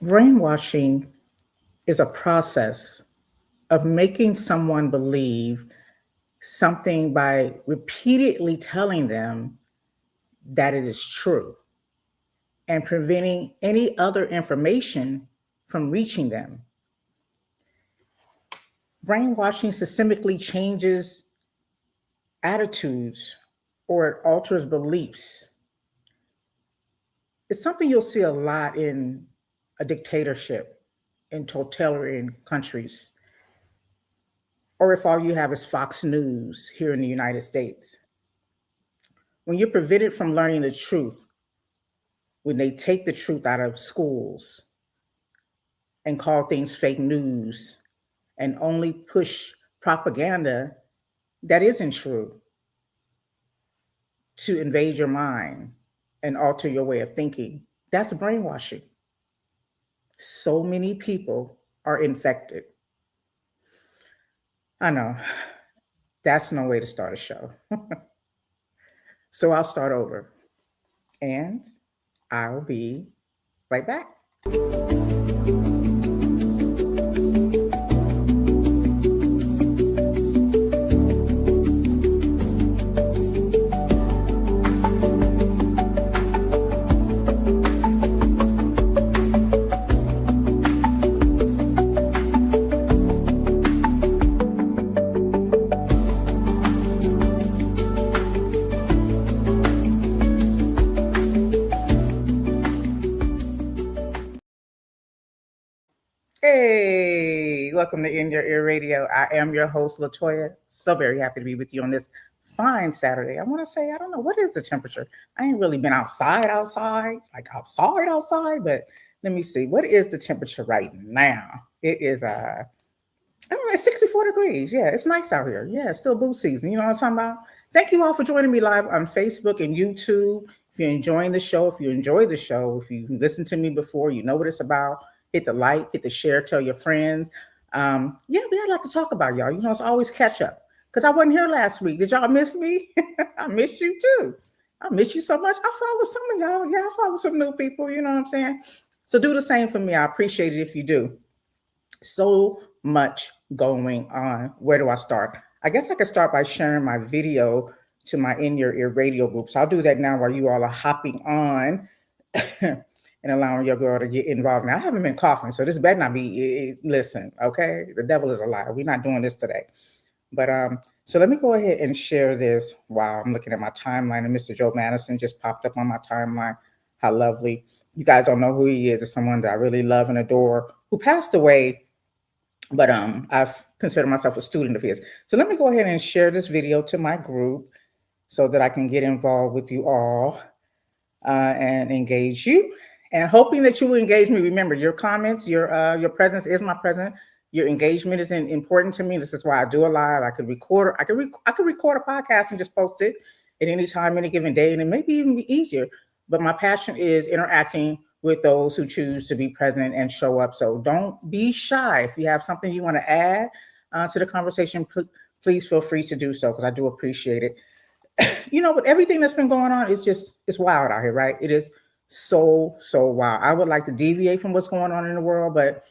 Brainwashing is a process of making someone believe something by repeatedly telling them that it is true and preventing any other information from reaching them. Brainwashing systemically changes attitudes or it alters beliefs. It's something you'll see a lot in a dictatorship in totalitarian countries, or if all you have is Fox News here in the United States. When you're prevented from learning the truth, when they take the truth out of schools and call things fake news and only push propaganda that isn't true to invade your mind and alter your way of thinking, that's brainwashing. So many people are infected. I know that's no way to start a show. So I'll start over and I'll be right back. Hey, welcome to In Your Ear Radio. I am your host, Latoya. So very happy to be with you on this fine Saturday. I want to say, I don't know, what is the temperature? I ain't really been outside, but let me see. What is the temperature right now? It is, I don't know, it's 64 degrees. Yeah, it's nice out here. Yeah, it's still boot season. You know what I'm talking about? Thank you all for joining me live on Facebook and YouTube. If you're enjoying the show, if you enjoy the show, if you listened to me before, you know what it's about. Hit the like, hit the share, tell your friends. Yeah, we had a lot to talk about, y'all. You know, it's always catch up because I wasn't here last week. Did y'all miss me? I missed you too. I miss you so much. I follow some of y'all. Yeah, I follow some new people. You know what I'm saying? So do the same for me. I appreciate it if you do. So much going on. Where do I start? I guess I could start by sharing my video to my In Your Ear radio group. So I'll do that now while you all are hopping on. And allowing your girl to get involved. Now, I haven't been coughing, so this better not be, listen, okay? The devil is a liar. We're not doing this today. But so let me go ahead and share this while I'm looking at my timeline. And Mr. Joe Madison just popped up on my timeline. How lovely. You guys don't know who he is. It's someone that I really love and adore who passed away. But I've considered myself a student of his. So let me go ahead and share this video to my group so that I can get involved with you all and engage you. And hoping that you will engage me. Remember, your comments, your presence is my present. Your engagement is important to me. This is why I do a live. I could record a podcast and just post it at any time, any given day, and it may be even easier. But my passion is interacting with those who choose to be present and show up. So don't be shy. If you have something you want to add to the conversation, please feel free to do so because I do appreciate it. You know, but everything that's been going on is it's wild out here, right? It is so wild. I would like to deviate from what's going on in the world, but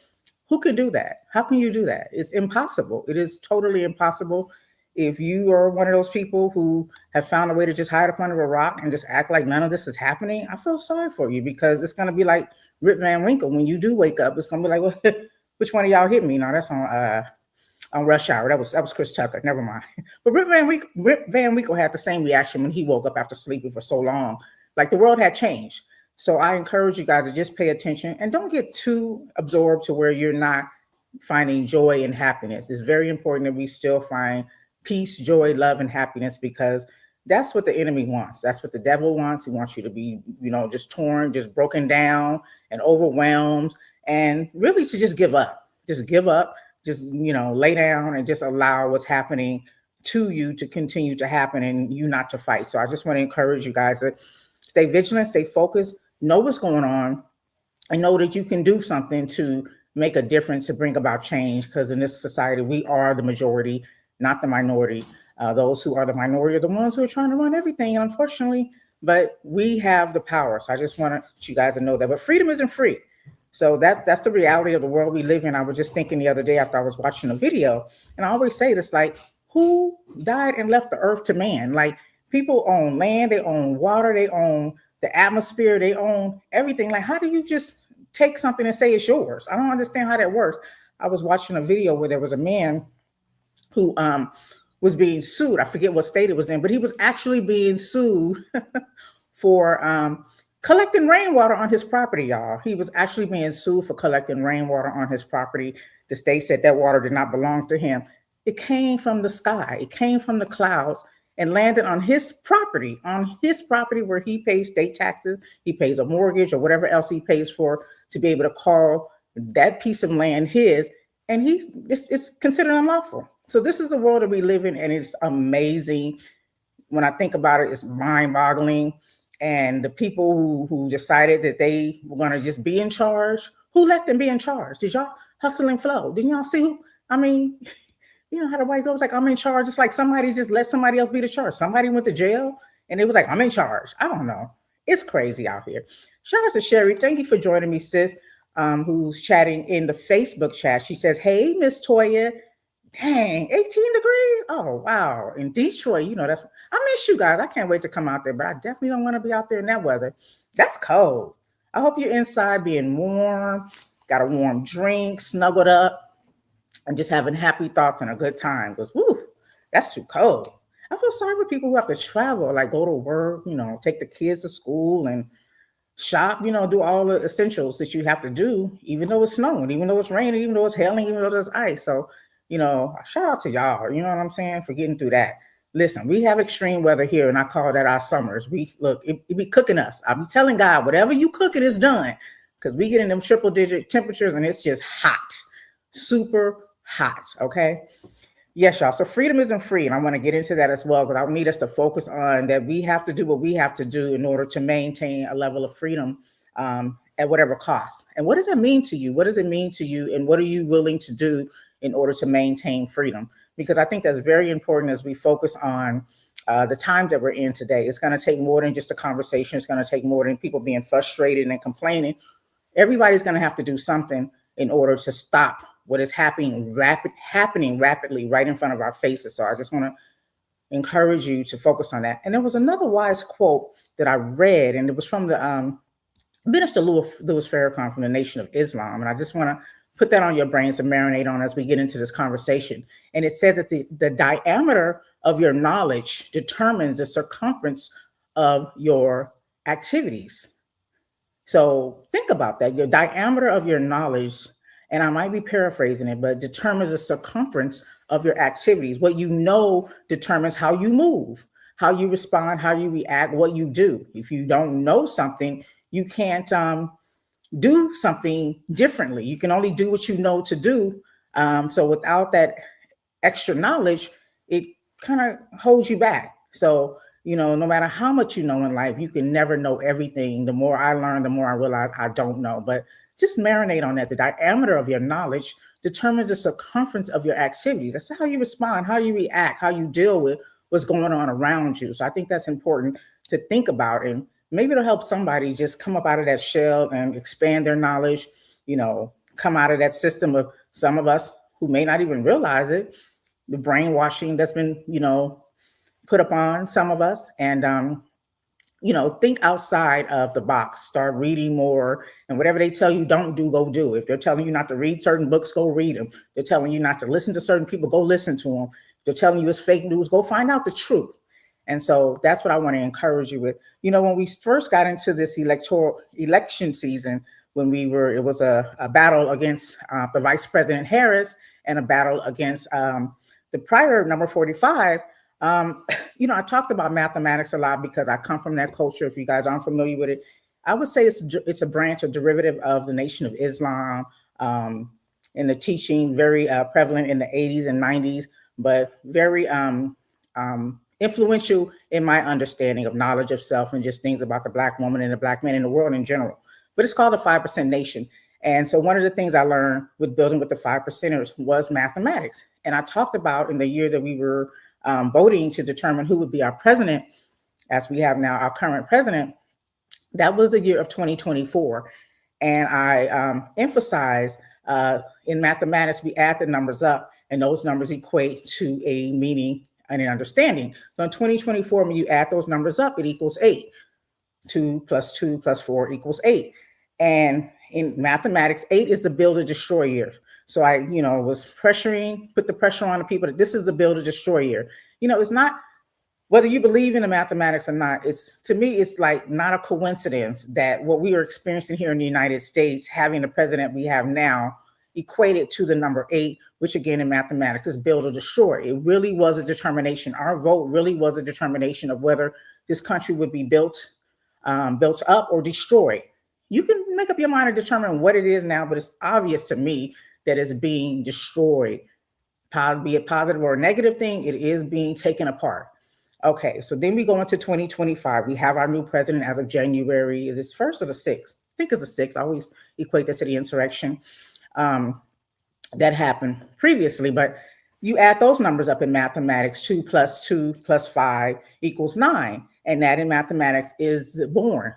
who can do that? How can you do that? It's impossible. It is totally impossible. If you are one of those people who have found a way to just hide up under a rock and just act like none of this is happening, I feel sorry for you because it's going to be like Rip Van Winkle. When you do wake up, it's going to be like, well, which one of y'all hit me? No, that's on Rush Hour. That was Chris Tucker. Never mind. But Rip Van Winkle had the same reaction when he woke up after sleeping for so long. Like the world had changed. So I encourage you guys to just pay attention and don't get too absorbed to where you're not finding joy and happiness. It's very important that we still find peace, joy, love, and happiness because that's what the enemy wants. That's what the devil wants. He wants you to be, just torn, just broken down and overwhelmed and really to just give up. Just give up, just, lay down and just allow what's happening to you to continue to happen and you not to fight. So I just want to encourage you guys to stay vigilant, stay focused, know what's going on, and know that you can do something to make a difference, to bring about change. Because in this society, we are the majority, not the minority. Those who are the minority are the ones who are trying to run everything, unfortunately. But we have the power. So I just want you guys to know that. But freedom isn't free. So that's the reality of the world we live in. I was just thinking the other day after I was watching a video, and I always say this, like, who died and left the earth to man? Like, people own land, they own water, they own the atmosphere, they own everything. Like, how do you just take something and say it's yours? I don't understand how that works. I was watching a video where there was a man who was being sued. I forget what state it was in, but he was actually being sued for collecting rainwater on his property, y'all. He was actually being sued for collecting rainwater on his property. The state said that water did not belong to him. It came from the sky. It came from the clouds and landed on his property where he pays state taxes, he pays a mortgage or whatever else he pays for to be able to call that piece of land his, and it's considered unlawful. So this is the world that we live in, and it's amazing. When I think about it, it's mind-boggling. And the people who decided that they were going to just be in charge, who let them be in charge? Did y'all hustle and flow? Didn't y'all see who? I mean, you know how the white girl was like, I'm in charge. It's like somebody just let somebody else be the charge. Somebody went to jail and it was like, I'm in charge. I don't know. It's crazy out here. Shout out to Sherry. Thank you for joining me, sis, who's chatting in the Facebook chat. She says, hey, Miss Toya. Dang, 18 degrees. Oh, wow. In Detroit, you know, I miss you guys. I can't wait to come out there, but I definitely don't want to be out there in that weather. That's cold. I hope you're inside being warm, got a warm drink, snuggled up, and just having happy thoughts and a good time. Because, whoo, that's too cold. I feel sorry for people who have to travel, like go to work, you know, take the kids to school and shop, you know, do all the essentials that you have to do, even though it's snowing, even though it's raining, even though it's hailing, even though there's ice. So, you know, shout out to y'all, you know what I'm saying, for getting through that. Listen, we have extreme weather here, and I call that our summers. It be cooking us. I'll be telling God, whatever you cooking is done, because we get in them triple digit temperatures, and it's just hot, super hot, okay? Yes, y'all. So freedom isn't free, and I want to get into that as well, but I need us to focus on that we have to do what we have to do in order to maintain a level of freedom at whatever cost. And what does that mean to you? What does it mean to you? And what are you willing to do in order to maintain freedom? Because I think that's very important as we focus on the times that we're in today. It's going to take more than just a conversation. It's going to take more than people being frustrated and complaining. Everybody's going to have to do something in order to stop what is happening rapidly right in front of our faces. So I just want to encourage you to focus on that. And there was another wise quote that I read, and it was from the Minister Louis Farrakhan from the Nation of Islam. And I just want to put that on your brains and marinate on as we get into this conversation. And it says that the diameter of your knowledge determines the circumference of your activities. So think about that. Your diameter of your knowledge, and I might be paraphrasing it, but determines the circumference of your activities. What you know determines how you move, how you respond, how you react, what you do. If you don't know something, you can't do something differently. You can only do what you know to do. So without that extra knowledge, it kind of holds you back. So, you know, no matter how much you know in life, you can never know everything. The more I learn, the more I realize I don't know. But just marinate on that. The diameter of your knowledge determines the circumference of your activities. That's how you respond, how you react, how you deal with what's going on around you. So I think that's important to think about, and maybe it'll help somebody just come up out of that shell and expand their knowledge, you know, come out of that system of some of us who may not even realize it, the brainwashing that's been, you know, put upon some of us, and, you know, think outside of the box, start reading more, and whatever they tell you don't do, go do. If they're telling you not to read certain books, go read them. They're telling you not to listen to certain people, go listen to them. They're telling you it's fake news, go find out the truth. And so that's what I want to encourage you with. You know, when we first got into this election season, it was a battle against the Vice President Harris and a battle against the prior number 45. You know, I talked about mathematics a lot because I come from that culture. If you guys aren't familiar with it, I would say it's a branch or derivative of the Nation of Islam, in the teaching, very prevalent in the 80s and 90s, but very influential in my understanding of knowledge of self and just things about the Black woman and the Black man in the world in general. But it's called the 5% Nation. And so one of the things I learned with building with the 5%ers was mathematics. And I talked about in the year that we were voting to determine who would be our president, as we have now our current president, that was the year of 2024. And I emphasize in mathematics, we add the numbers up, and those numbers equate to a meaning and an understanding. So in 2024, when you add those numbers up, it equals 8. 2 plus 4 equals 8. And in mathematics, 8 is the build or destroy year. So I, was put the pressure on the people that this is the build or destroy year. It's not whether you believe in the mathematics or not. It's, to me, it's like not a coincidence that what we are experiencing here in the United States, having the president we have now, equated to the number 8, which again in mathematics is build or destroy. It really was a determination. Our vote really was a determination of whether this country would be built up or destroyed. You can make up your mind and determine what it is now, but it's obvious to me that it's being destroyed. Be it positive or a negative thing, it is being taken apart. Okay, so then we go into 2025. We have our new president as of January. Is it 1st or the 6th? I think it's the 6th. I always equate that to the insurrection that happened previously, but you add those numbers up in mathematics. 2 plus 2 plus 5 equals 9. And that in mathematics is born.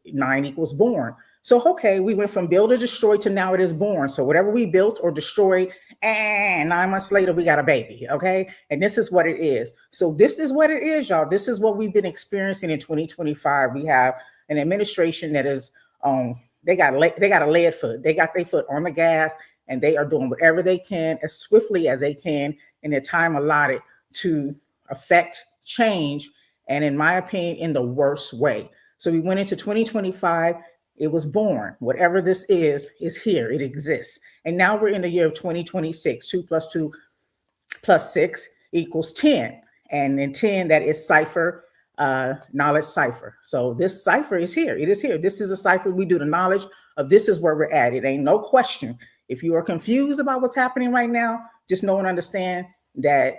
9 equals born. So, okay, we went from build or destroy to now it is born. So whatever we built or destroyed, and 9 months later, we got a baby, okay? And this is what it is. So this is what it is, y'all. This is what we've been experiencing in 2025. We have an administration that is, they got a lead foot. They got their foot on the gas, and they are doing whatever they can as swiftly as they can in the time allotted to affect change. And in my opinion, in the worst way. So we went into 2025, it was born. Whatever this is here, it exists. And now we're in the year of 2026, 2 plus 2 plus 6 equals 10. And in 10, that is cipher, knowledge cipher. So this cipher is here, it is here. This is a cipher, we do the knowledge of this is where we're at. It ain't no question. If you are confused about what's happening right now, just know and understand that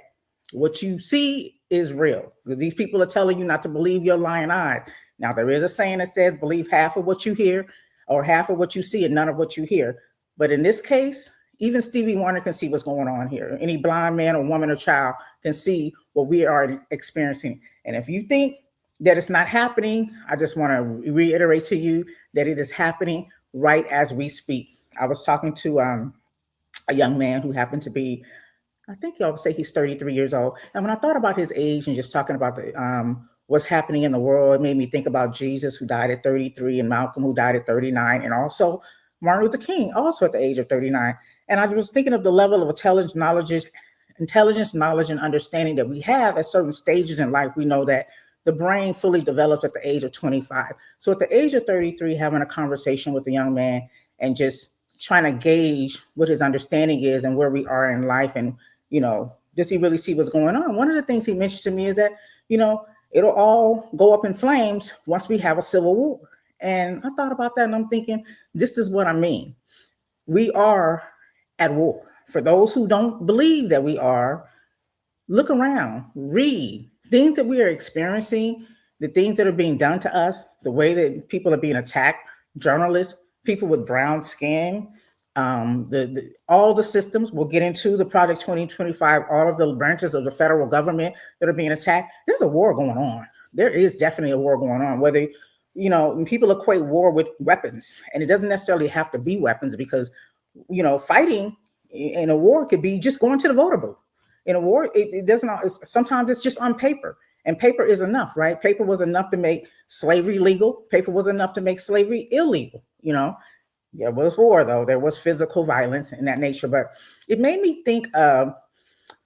what you see is real, because these people are telling you not to believe your lying eyes. Now, there is a saying that says believe half of what you hear or half of what you see and none of what you hear. But in this case, even Stevie Wonder can see what's going on here. Any blind man or woman or child can see what we are experiencing. And if you think that it's not happening, I just want to reiterate to you that it is happening right as we speak. I was talking to a young man who happened to be, I think y'all would say he's 33 years old. And when I thought about his age and just talking about the what's happening in the world, it made me think about Jesus, who died at 33, and Malcolm, who died at 39, and also Martin Luther King, also at the age of 39. And I was thinking of the level of intelligence, knowledge, and understanding that we have at certain stages in life. We know that the brain fully develops at the age of 25. So at the age of 33, having a conversation with a young man and just trying to gauge what his understanding is and where we are in life, and does he really see what's going on? One of the things he mentioned to me is that, it'll all go up in flames once we have a civil war. And I thought about that, and I'm thinking, this is what I mean. We are at war. For those who don't believe that we are, look around, read things that we are experiencing, the things that are being done to us, the way that people are being attacked, journalists, people with brown skin, all the systems. We'll get into the Project 2025, all of the branches of the federal government that are being attacked. There's a war going on. There is definitely a war going on, whether, people equate war with weapons, and it doesn't necessarily have to be weapons, because, fighting in a war could be just going to the voter booth. In a war, it doesn't, sometimes it's just on paper, and paper is enough, right? Paper was enough to make slavery legal. Paper was enough to make slavery illegal, There was war, though. There was physical violence in that nature. But it made me think of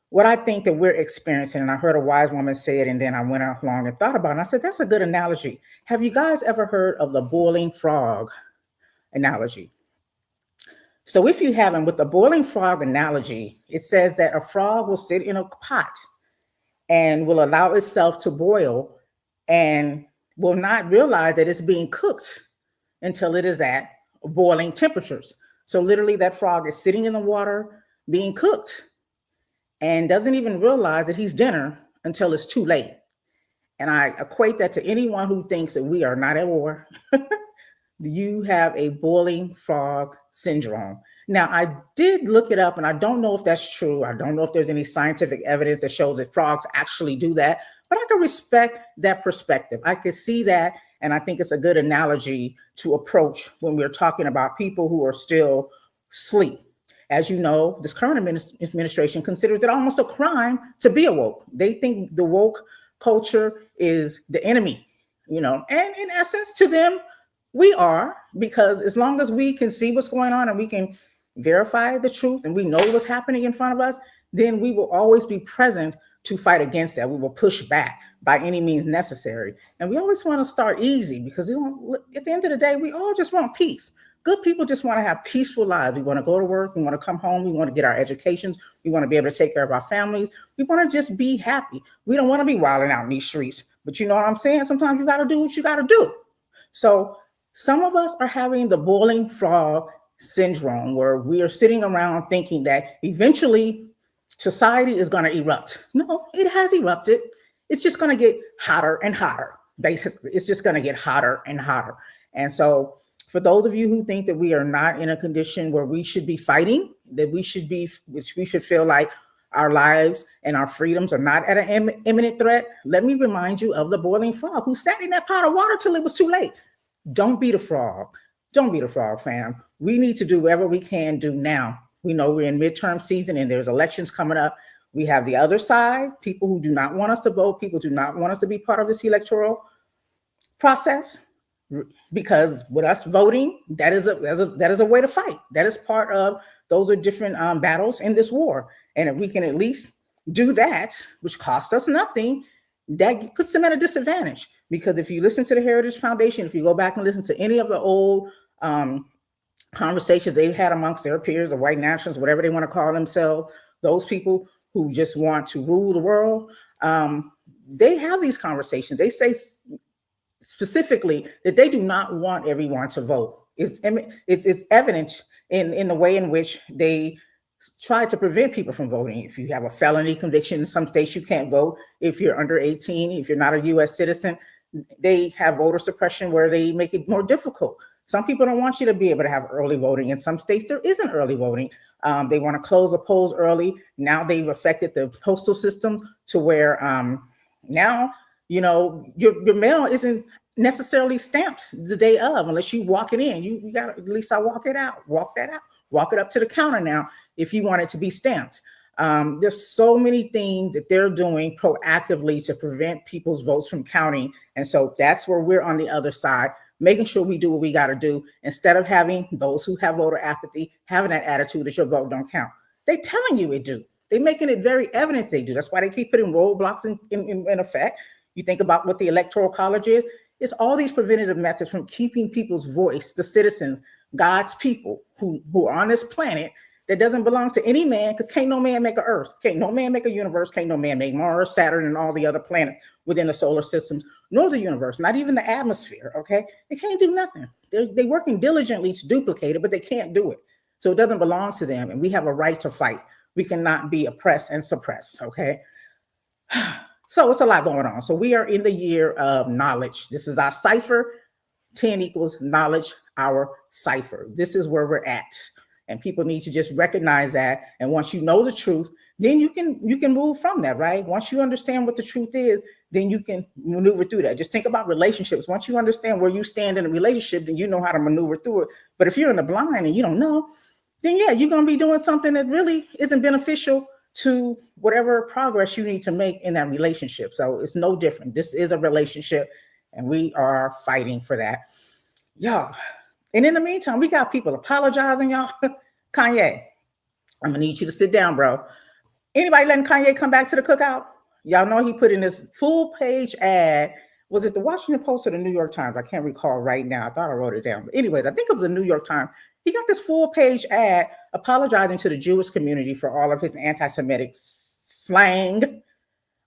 what I think that we're experiencing. And I heard a wise woman say it, and then I went along and thought about it. And I said, that's a good analogy. Have you guys ever heard of the boiling frog analogy? So if you haven't, with the boiling frog analogy, it says that a frog will sit in a pot and will allow itself to boil and will not realize that it's being cooked until it is at boiling temperatures. So literally that frog is sitting in the water being cooked and doesn't even realize that he's dinner until it's too late. And I equate that to anyone who thinks that we are not at war. You have a boiling frog syndrome. Now, I did look it up, and I don't know if that's true. I don't know if there's any scientific evidence that shows that frogs actually do that, but I can respect that perspective. I could see that, And I think it's a good analogy to approach when we're talking about people who are still asleep. As you know, this current administration considers it almost a crime to be awoke. They think the woke culture is the enemy, and in essence, to them, we are, because as long as we can see what's going on and we can verify the truth and we know what's happening in front of us, then we will always be present to fight against that. We will push back by any means necessary. And we always want to start easy because at the end of the day, we all just want peace. Good people just want to have peaceful lives. We want to go to work. We want to come home. We want to get our educations. We want to be able to take care of our families. We want to just be happy. We don't want to be wilding out in these streets. But you know what I'm saying? Sometimes you got to do what you got to do. So some of us are having the boiling frog syndrome, where we are sitting around thinking that eventually society is going to erupt. No, it has erupted. It's just going to get hotter and hotter. Basically, it's just going to get hotter and hotter. And so for those of you who think that we are not in a condition where we should be fighting, that we should feel like our lives and our freedoms are not at an imminent threat, let me remind you of the boiling frog who sat in that pot of water till it was too late. Don't be the frog. Don't be the frog, fam. We need to do whatever we can do now. We know we're in midterm season and there's elections coming up. We have the other side, people who do not want us to vote, people do not want us to be part of this electoral process, because with us voting, that is a way to fight. That is part of, those are different battles in this war. And if we can at least do that, which costs us nothing, that puts them at a disadvantage. Because if you listen to the Heritage Foundation, if you go back and listen to any of the old conversations they've had amongst their peers, the white nationalists, whatever they want to call themselves, those people who just want to rule the world, they have these conversations. They say specifically that they do not want everyone to vote. It's evident in the way in which they try to prevent people from voting. If you have a felony conviction in some states, you can't vote. If you're under 18, if you're not a U.S. citizen, they have voter suppression where they make it more difficult. Some people don't want you to be able to have early voting. In some states, there isn't early voting. They want to close the polls early. Now they've affected the postal system to where now, your mail isn't necessarily stamped the day of, unless you walk it in. You got to at least walk that out, walk it up to the counter now if you want it to be stamped. There's so many things that they're doing proactively to prevent people's votes from counting. And so that's where we're on the other side, making sure we do what we got to do, instead of having those who have voter apathy having that attitude that your vote don't count. They telling you it do. They making it very evident they do. That's why they keep putting roadblocks in effect. You think about what the Electoral College is. It's all these preventative methods from keeping people's voice, the citizens, God's people who are on this planet that doesn't belong to any man, because can't no man make an Earth, can't no man make a universe, can't no man make Mars, Saturn, and all the other planets within the solar systems, nor the universe, not even the atmosphere, okay? They can't do nothing. They're working diligently to duplicate it, but they can't do it. So it doesn't belong to them, and we have a right to fight. We cannot be oppressed and suppressed, okay? So it's a lot going on. So we are in the year of knowledge. This is our cipher. 10 equals knowledge, our cipher. This is where we're at. And people need to just recognize that. And once you know the truth, then you can move from that, right? Once you understand what the truth is, then you can maneuver through that. Just think about relationships. Once you understand where you stand in a relationship, then you know how to maneuver through it. But if you're in the blind and you don't know, then yeah, you're going to be doing something that really isn't beneficial to whatever progress you need to make in that relationship. So it's no different. This is a relationship, and we are fighting for that. Y'all. And in the meantime, we got people apologizing, y'all. Kanye, I'm gonna need you to sit down, bro. Anybody letting Kanye come back to the cookout? Y'all know he put in this full page ad. Was it the Washington Post or the New York Times? I can't recall right now. I thought I wrote it down. But anyways, I think it was the New York Times. He got this full page ad apologizing to the Jewish community for all of his anti-Semitic slang,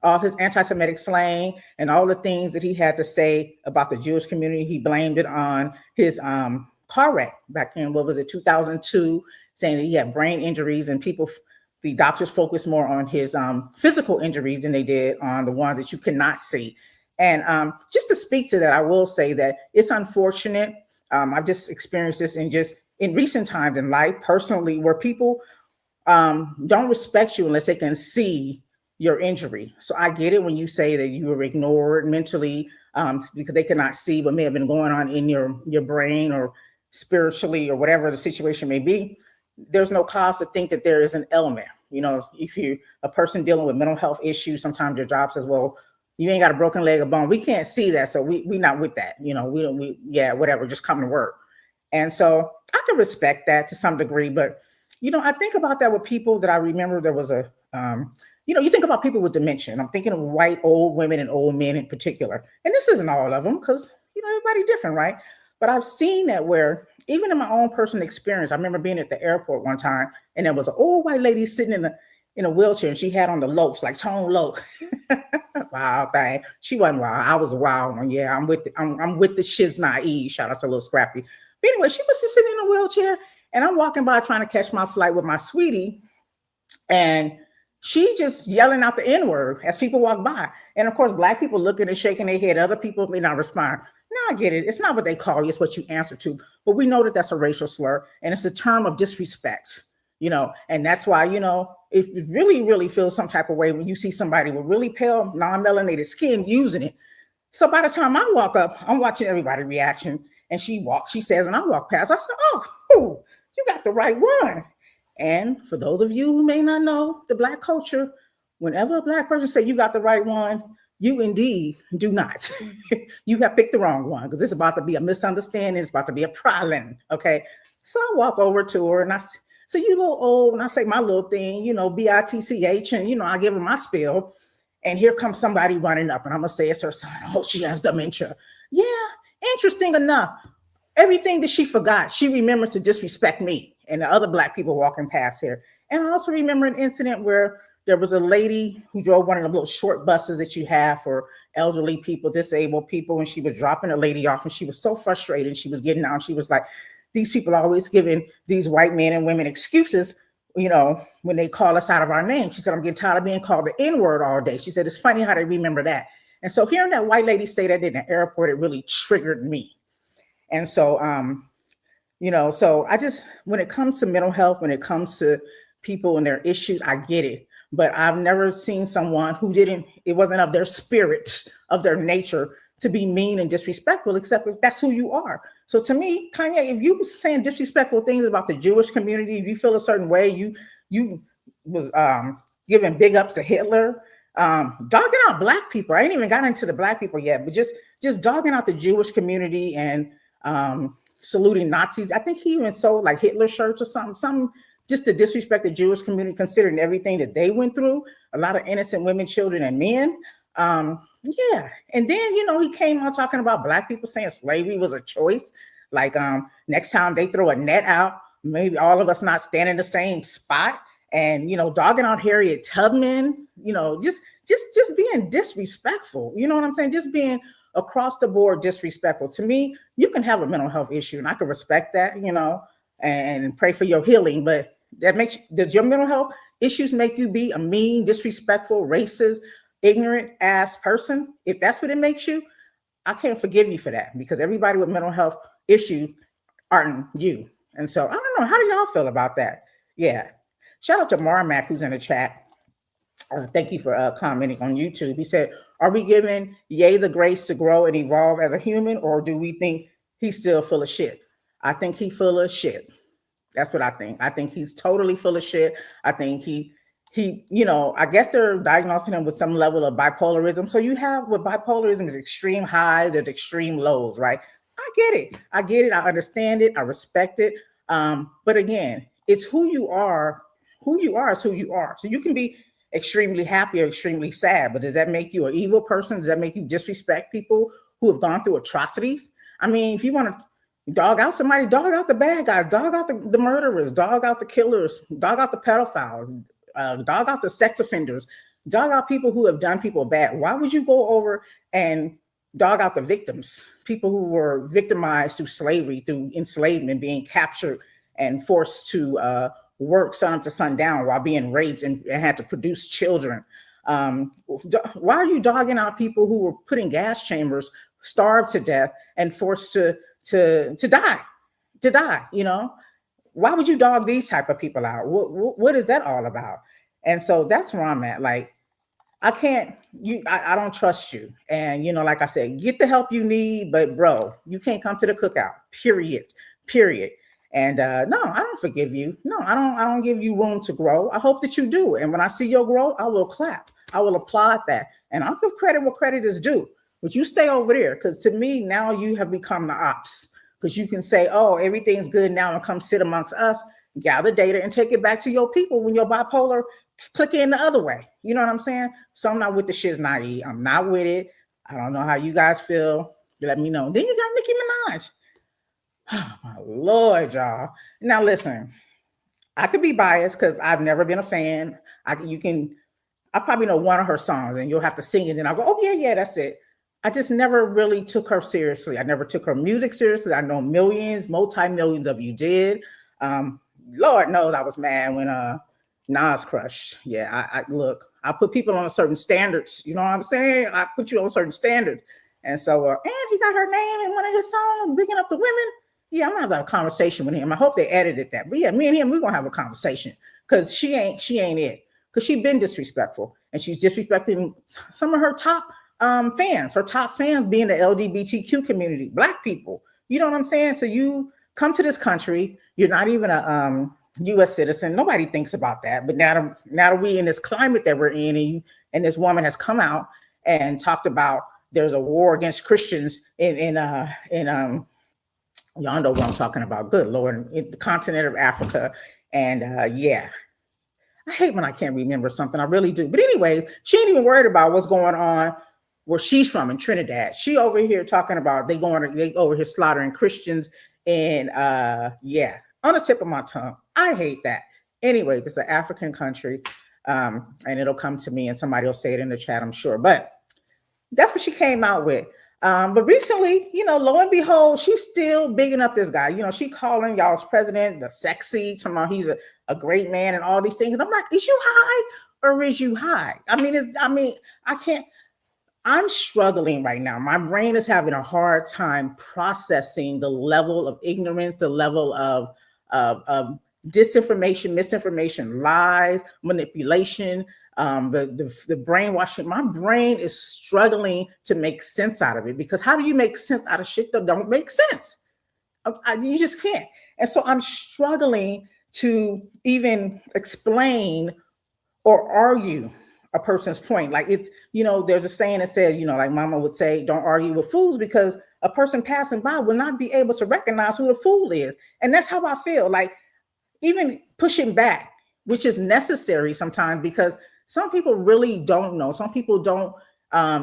and all the things that he had to say about the Jewish community. He blamed it on his car wreck back in, 2002, saying that he had brain injuries, and the doctors focused more on his physical injuries than they did on the ones that you cannot see. And just to speak to that, I will say that it's unfortunate. I've just experienced this in recent times in life personally, where people don't respect you unless they can see your injury. So I get it when you say that you were ignored mentally, because they could not see what may have been going on in your brain or spiritually or whatever the situation may be. There's no cause to think that there is an element. If you a person dealing with mental health issues, sometimes your job says, well, you ain't got a broken leg or bone. We can't see that, so we not with that. We don't. Yeah, whatever. Just come to work. And so I can respect that to some degree, but I think about that with people that I remember. There was you think about people with dementia. And I'm thinking of white old women and old men in particular. And this isn't all of them because everybody different, right? But I've seen that where even in my own personal experience, I remember being at the airport one time, and there was an old white lady sitting in a wheelchair, and she had on the Lokes, like Tone Loke. Wild thing. She wasn't wild. I was a wild one. Yeah, I'm with the shiz naive. Shout out to Little Scrappy. But anyway, she was just sitting in a wheelchair, and I'm walking by trying to catch my flight with my sweetie, and she just yelling out the N-word as people walk by. And of course, Black people looking and shaking their head. Other people may not respond. No, I get it. It's not what they call you. It's what you answer to. But we know that that's a racial slur, and it's a term of disrespect, and that's why, if you really, really feel some type of way when you see somebody with really pale, non-melanated skin using it. So by the time I walk up, I'm watching everybody's reaction. And she says, when I walk past, I said, oh, you got the right one. And for those of you who may not know the Black culture, whenever a Black person say you got the right one, you indeed do not. You have picked the wrong one, because it's about to be a misunderstanding. It's about to be a problem. Okay. So I walk over to her and I say, so you a little old, and I say my little thing, BITCH, and I give her my spiel. And here comes somebody running up, and I'm gonna say it's her son. Oh, she has dementia. Yeah, interesting enough, everything that she forgot, she remembered to disrespect me and the other Black people walking past here. And I also remember an incident where there was a lady who drove one of the little short buses that you have for elderly people, disabled people, and she was dropping a lady off, and she was so frustrated. She was getting out, and she was like, these people are always giving these white men and women excuses, when they call us out of our name. She said, I'm getting tired of being called the N-word all day. She said, it's funny how they remember that. And so hearing that white lady say that in the airport, it really triggered me. And so, so I just, when it comes to mental health, when it comes to people and their issues, I get it. But I've never seen someone who it wasn't of their spirit, of their nature, to be mean and disrespectful, except if that's who you are. So to me, Kanye, if you were saying disrespectful things about the Jewish community, if you feel a certain way, you was giving big ups to Hitler, dogging out Black people. I ain't even got into the Black people yet, but just dogging out the Jewish community and saluting Nazis. I think he even sold like Hitler shirts or something just to disrespect the Jewish community, considering everything that they went through. A lot of innocent women, children, and men. Yeah. And then, he came out talking about Black people saying slavery was a choice. Like, next time they throw a net out, maybe all of us not stand in the same spot, and, dogging out Harriet Tubman, just being disrespectful. You know what I'm saying? Just being across the board disrespectful. To me, you can have a mental health issue, and I can respect that, and pray for your healing. But does your mental health issues make you be a mean, disrespectful, racist, ignorant ass person? If that's what it makes you, I can't forgive you for that, because everybody with mental health issue aren't you. And so I don't know. How do y'all feel about that? Yeah. Shout out to Marmac, who's in the chat. Thank you for commenting on YouTube. He said, are we giving Ye the grace to grow and evolve as a human, or do we think he's still full of shit? I think he's full of shit. That's what I think. I think he's totally full of shit. I think he, I guess they're diagnosing him with some level of bipolarism. So you have, with bipolarism, is extreme highs, there's extreme lows, right? I get it. I understand it. I respect it. But again, it's who you are. Who you are is who you are. So you can be extremely happy or extremely sad, but does that make you an evil person? Does that make you disrespect people who have gone through atrocities? I mean, if you want to dog out somebody, dog out the bad guys, dog out the murderers, dog out the killers, dog out the pedophiles, dog out the sex offenders, dog out people who have done people bad. Why would you go over and dog out the victims, people who were victimized through slavery, through enslavement, being captured and forced to work sun up to sundown while being raped and had to produce children? Why are you dogging out people who were put in gas chambers, starved to death, and forced to die? Why would you dog these type of people out? What is that all about? And so that's where I'm at. Like, I can't, I don't trust you. And, like I said, get the help you need, but bro, you can't come to the cookout, period. And no, I don't forgive you. No, I don't give you room to grow. I hope that you do. And when I see your growth, I will clap. I will applaud that. And I'll give credit where credit is due. But you stay over there, because to me, now you have become the ops. Because you can say, oh, everything's good now, and come sit amongst us, gather data, and take it back to your people when you're bipolar, click in the other way. You know what I'm saying? So I'm not with the shit's naive. I'm not with it. I don't know how you guys feel. Let me know. Then you got Nicki Minaj. Oh my Lord, y'all. Now listen, I could be biased because I've never been a fan. I probably know one of her songs, and you'll have to sing it, and I'll go, oh yeah, that's it. I just never really took her seriously. I never took her music seriously. I know millions, multi-millions of you did. Lord knows I was mad when Nas crushed. Yeah, I look, I put people on certain standards. You know what I'm saying? I put you on certain standards. And so, and he got her name in one of his songs, bigging up the women. Yeah, I'm gonna have a conversation with him. I hope they edited that. But yeah, me and him, we're gonna have a conversation, because she ain't it. Because she's been disrespectful, and she's disrespecting some of her top fans. Her top fans being the LGBTQ community, Black people. You know what I'm saying? So you come to this country, you're not even a U.S. citizen. Nobody thinks about that. But now that we in this climate that we're in, and this woman has come out and talked about there's a war against Christians in y'all know what I'm talking about. Good Lord, in the continent of Africa. And yeah, I hate when I can't remember something. I really do. But anyway, she ain't even worried about what's going on where she's from in Trinidad. She over here talking about they over here slaughtering Christians. And yeah, on the tip of my tongue. I hate that. Anyway, it's an African country. And it'll come to me, and somebody will say it in the chat, I'm sure. But that's what she came out with. But recently, lo and behold, she's still bigging up this guy. She calling y'all's president the sexy, talking about he's a great man and all these things. And I'm like, is you high or is you high? I can't. I'm struggling right now. My brain is having a hard time processing the level of ignorance, the level of disinformation, misinformation, lies, manipulation, the brainwashing. My brain is struggling to make sense out of it, because how do you make sense out of shit that don't make sense? You just can't. And so I'm struggling to even explain or argue a person's point. Like there's a saying that says, like mama would say, don't argue with fools, because a person passing by will not be able to recognize who the fool is. And that's how I feel. Like, even pushing back, which is necessary sometimes, because some people really don't know. Some people don't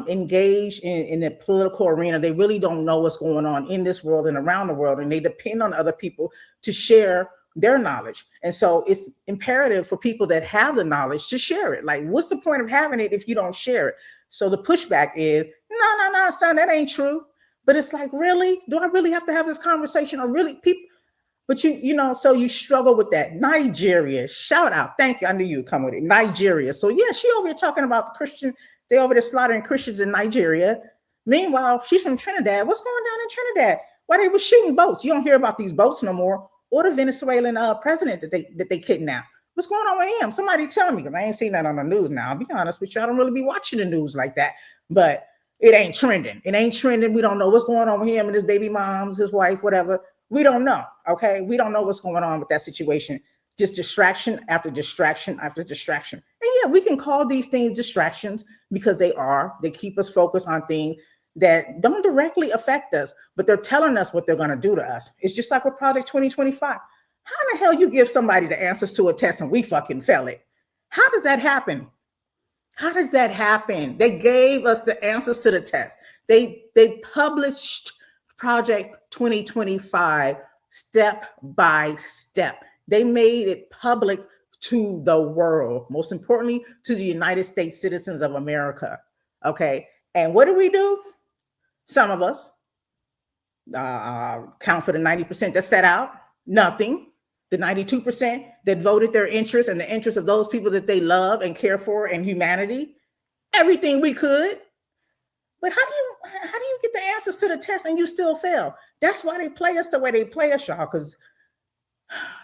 engage in the political arena. They really don't know what's going on in this world and around the world. And they depend on other people to share their knowledge. And so it's imperative for people that have the knowledge to share it. Like, what's the point of having it if you don't share it? So the pushback is, no, son, that ain't true. But it's like, really? Do I really have to have this conversation? Or really people? But so you struggle with that. Nigeria, shout out. Thank you. I knew you would come with it. Nigeria. So yeah, she over here talking about the Christian. They over there slaughtering Christians in Nigeria. Meanwhile, she's from Trinidad. What's going down in Trinidad? Why they were shooting boats? You don't hear about these boats no more. Or the Venezuelan president that they kidnapped. What's going on with him? Somebody tell me, because I ain't seen that on the news now. I'll be honest with you. I don't really be watching the news like that. But it ain't trending. It ain't trending. We don't know what's going on with him and his baby moms, his wife, whatever. We don't know. Okay. We don't know what's going on with that situation. Just distraction after distraction after distraction. And yeah, we can call these things distractions, because they keep us focused on things that don't directly affect us, but they're telling us what they're going to do to us. It's just like with Project 2025. How in the hell you give somebody the answers to a test and we fucking fail it? How does that happen? How does that happen? They gave us the answers to the test. They published Project 2025 step by step. They made it public to the world, most importantly, to the United States citizens of America. Okay. And what do? Some of us count for the 90% that set out nothing. The 92% that voted their interests and the interests of those people that they love and care for and humanity, everything we could. But how do you get the answers to the test and you still fail? That's why they play us the way they play us, y'all. Because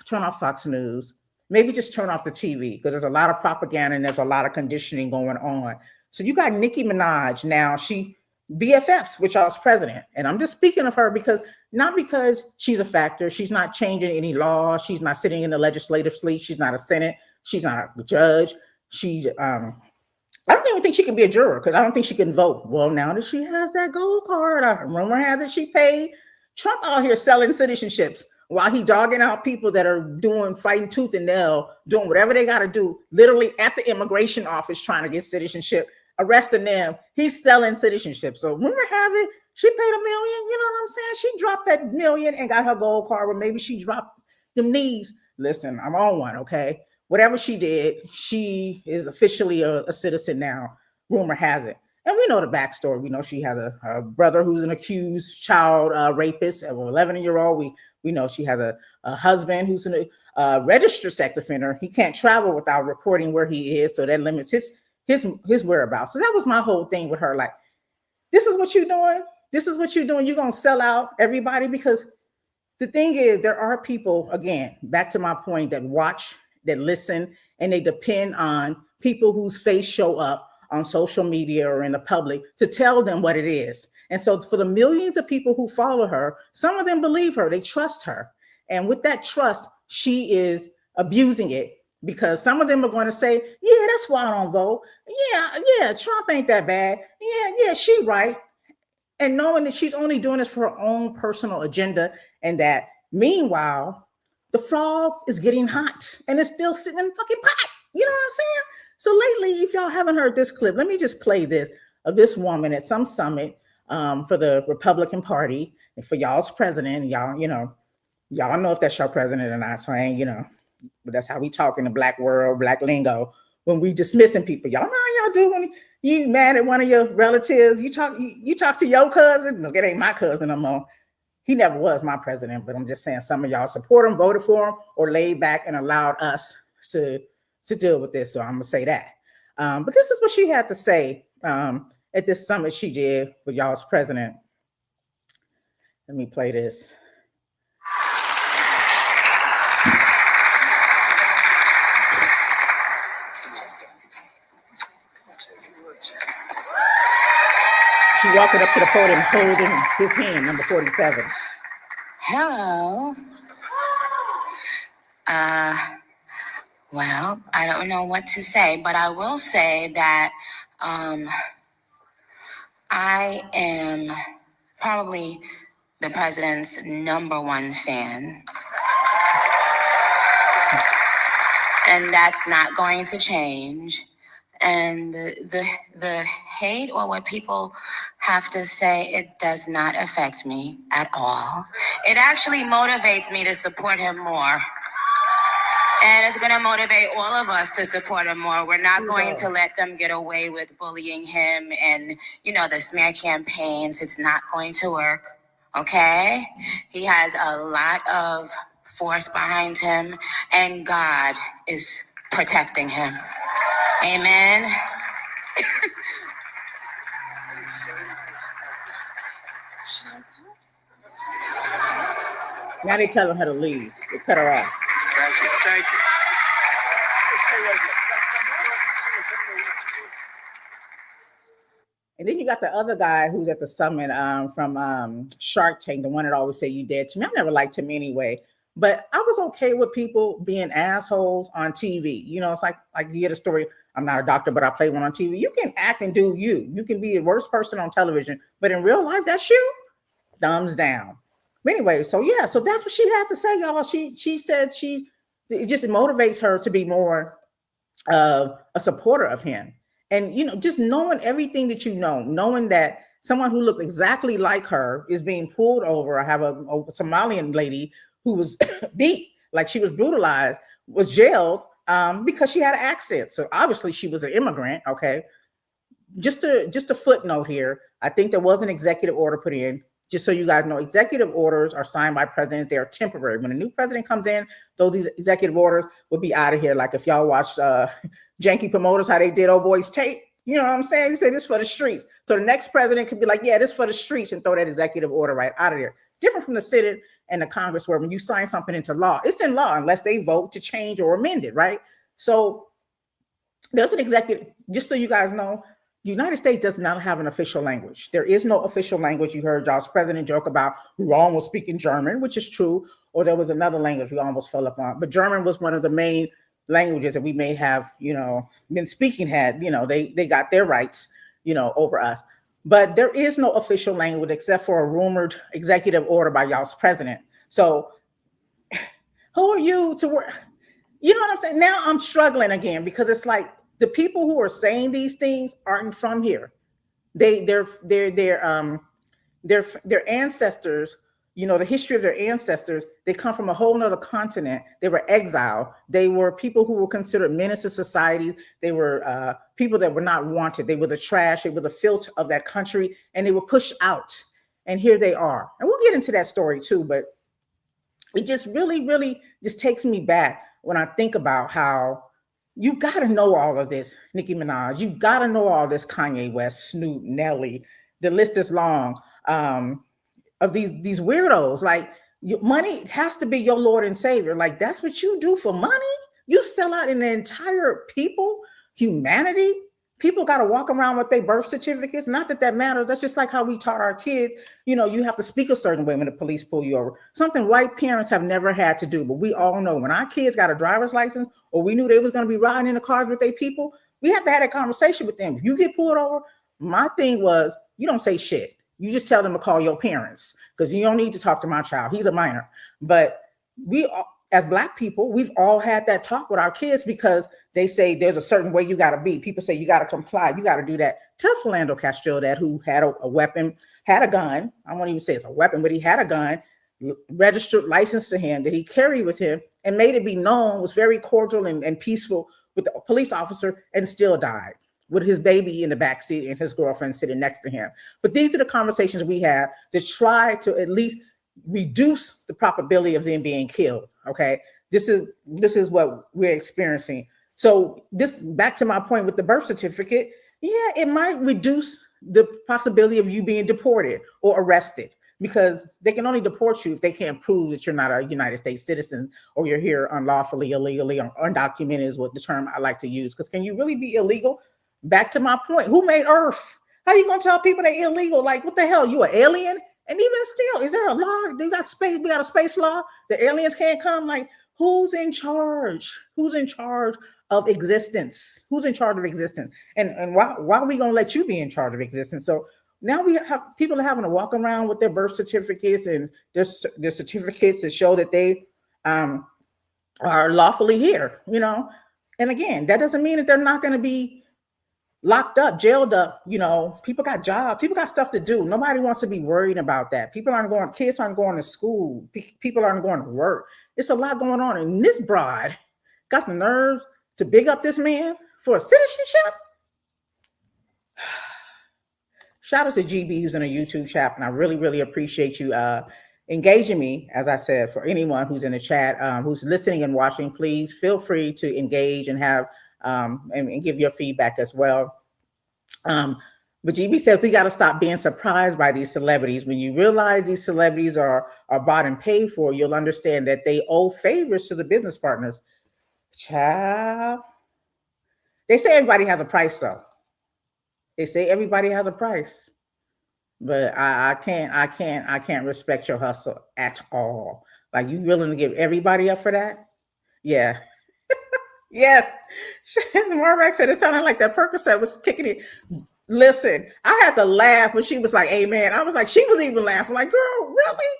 turn off Fox News. Maybe just turn off the TV, because there's a lot of propaganda and there's a lot of conditioning going on. So you got Nicki Minaj now. She BFFs with y'all's president. And I'm just speaking of her because not because she's a factor. She's not changing any law. She's not sitting in the legislative seat. She's not a Senate. She's not a judge. I don't even think she can be a juror because I don't think she can vote. Well, now that she has that gold card, rumor has it she paid Trump out here selling citizenships while he dogging out people that are fighting tooth and nail, doing whatever they got to do, literally at the immigration office trying to get citizenship, arresting them. He's selling citizenship. So rumor has it she paid $1 million. You know what I'm saying? She dropped that $1 million and got her gold card, or maybe she dropped them knees. Listen, I'm on one, okay? Whatever she did, she is officially a citizen now, rumor has it. And we know the backstory. We know she has a brother who's an accused child rapist, an 11-year-old. We know she has a husband who's a registered sex offender. He can't travel without reporting where he is, so that limits his whereabouts. So that was my whole thing with her. Like, this is what you're doing. This is what you're doing. You're going to sell out everybody, because the thing is, there are people, again, back to my point, that watch, that listen, and they depend on people whose face show up on social media or in the public to tell them what it is. And so for the millions of people who follow her, some of them believe her, they trust her. And with that trust, she is abusing it, because some of them are going to say, yeah, that's why I don't vote. Yeah, Trump ain't that bad. Yeah, she right. And knowing that she's only doing this for her own personal agenda, and that meanwhile, the frog is getting hot and it's still sitting in the fucking pot. You know what I'm saying? So lately, if y'all haven't heard this clip, let me just play this of this woman at some summit for the Republican Party and for y'all's president. Y'all know if that's your president or not. So I ain't, but that's how we talk in the black world, black lingo, when we dismissing people. Y'all know how y'all do when you mad at one of your relatives. You talk to your cousin. Look, it ain't my cousin no more. He never was my president, but I'm just saying some of y'all support him, voted for him, or laid back and allowed us to deal with this. So I'm going to say that. But this is what she had to say at this summit she did for y'all's president. Let me play this. She walking up to the podium holding his hand, number 47. Hello. Well, I don't know what to say, but I will say that I am probably the president's #1 fan. And that's not going to change. And the hate or what people have to say, it does not affect me at all. It actually motivates me to support him more. And it's going to motivate all of us to support him more. We're not going to let them get away with bullying him and, the smear campaigns. It's not going to work. Okay? He has a lot of force behind him, and God is protecting him. Amen. Now they telling her to leave. They cut her off. Thank you. And then you got the other guy who's at the summit from Shark Tank, the one that always say you dead to me. I never liked him anyway, but I was okay with people being assholes on TV. It's like you get a story. I'm not a doctor, but I play one on TV. You can act and do you. You can be the worst person on television, but in real life, that's you. Thumbs down. But anyway, so that's what she had to say, y'all. She said it just motivates her to be more a supporter of him. And, just knowing everything that knowing that someone who looked exactly like her is being pulled over. I have a Somalian lady who was beat, like she was brutalized, was jailed because she had an accent. So obviously she was an immigrant. Okay. Just a footnote here. I think there was an executive order put in. Just so you guys know, executive orders are signed by presidents. They're temporary. When a new president comes in, these executive orders will be out of here. Like if y'all watched Janky Promoters, how they did Old Boy's tape, you know what I'm saying? He said this for the streets. So the next president could be like, yeah, this for the streets, and throw that executive order right out of there. Different from the Senate and the Congress, where when you sign something into law, it's in law unless they vote to change or amend it, right? So there's an executive, just so you guys know, The United States does not have an official language. There is no official language. You heard y'all's president joke about we were almost speaking German, which is true, or there was another language we almost fell upon. But German was one of the main languages that we may have, been speaking had, they got their rights, over us. But there is no official language except for a rumored executive order by y'all's president. So who are you to work? You know what I'm saying? Now I'm struggling again because it's like the people who are saying these things aren't from here. Their ancestors, the history of their ancestors, they come from a whole nother continent. They were exiled. They were people who were considered menace to society. They were people that were not wanted. They were the trash. They were the filth of that country, and they were pushed out. And here they are. And we'll get into that story too, but it just really, really just takes me back when I think about how you got to know all of this, Nicki Minaj. You got to know all this, Kanye West, Snoop, Nelly. The list is long of these weirdos. Like, money has to be your Lord and Savior. Like, that's what you do for money. You sell out an entire people, humanity. People got to walk around with their birth certificates. Not that matters. That's just like how we taught our kids. You have to speak a certain way when the police pull you over. Something white parents have never had to do. But we all know when our kids got a driver's license, or we knew they was going to be riding in the cars with their people, we had to have a conversation with them. If you get pulled over, my thing was, you don't say shit. You just tell them to call your parents, because you don't need to talk to my child. He's a minor. But we, as Black people, we've all had that talk with our kids, because they say there's a certain way you got to be. People say you got to comply. You got to do that. Tell Philando Castile that, who had a weapon, had a gun. I won't even say it's a weapon, but he had a gun, registered license to him, that he carried with him, and made it be known, was very cordial and peaceful with the police officer, and still died with his baby in the backseat and his girlfriend sitting next to him. But these are the conversations we have to try to at least reduce the probability of them being killed. Okay, this is what we're experiencing. So this, back to my point with the birth certificate, yeah, it might reduce the possibility of you being deported or arrested, because they can only deport you if they can't prove that you're not a United States citizen, or you're here unlawfully, illegally, or undocumented is what the term I like to use. Because can you really be illegal? Back to my point, who made Earth? How are you gonna tell people they're illegal? Like, what the hell? You an alien? And even still, is there a law? They got space. We got a space law. The aliens can't come. Like, who's in charge? Who's in charge of existence? Who's in charge of existence? And why are we gonna let you be in charge of existence? So now we have people having to walk around with their birth certificates and their certificates that show that they are lawfully here. And again, that doesn't mean that they're not going to be locked up, jailed up. People got jobs, people got stuff to do. Nobody wants to be worried about that. Kids aren't going to school. People aren't going to work. It's a lot going on. And this broad got the nerves to big up this man for a citizenship. Shout out to GB, who's in a YouTube chat, and I really, really appreciate you engaging me. As I said, for anyone who's in the chat, who's listening and watching, please feel free to engage and have and give your feedback as well. But GB says we got to stop being surprised by these celebrities. When you realize these celebrities are bought and paid for, you'll understand that they owe favors to the business partners. Child. They say everybody has a price, though. They say everybody has a price, but I can't respect your hustle at all. Like, you willing to give everybody up for that? Yeah. Yes. Marmax said it sounded like that Percocet was kicking it. Listen, I had to laugh when she was like, amen. I was like, she was even laughing. Like, girl, really?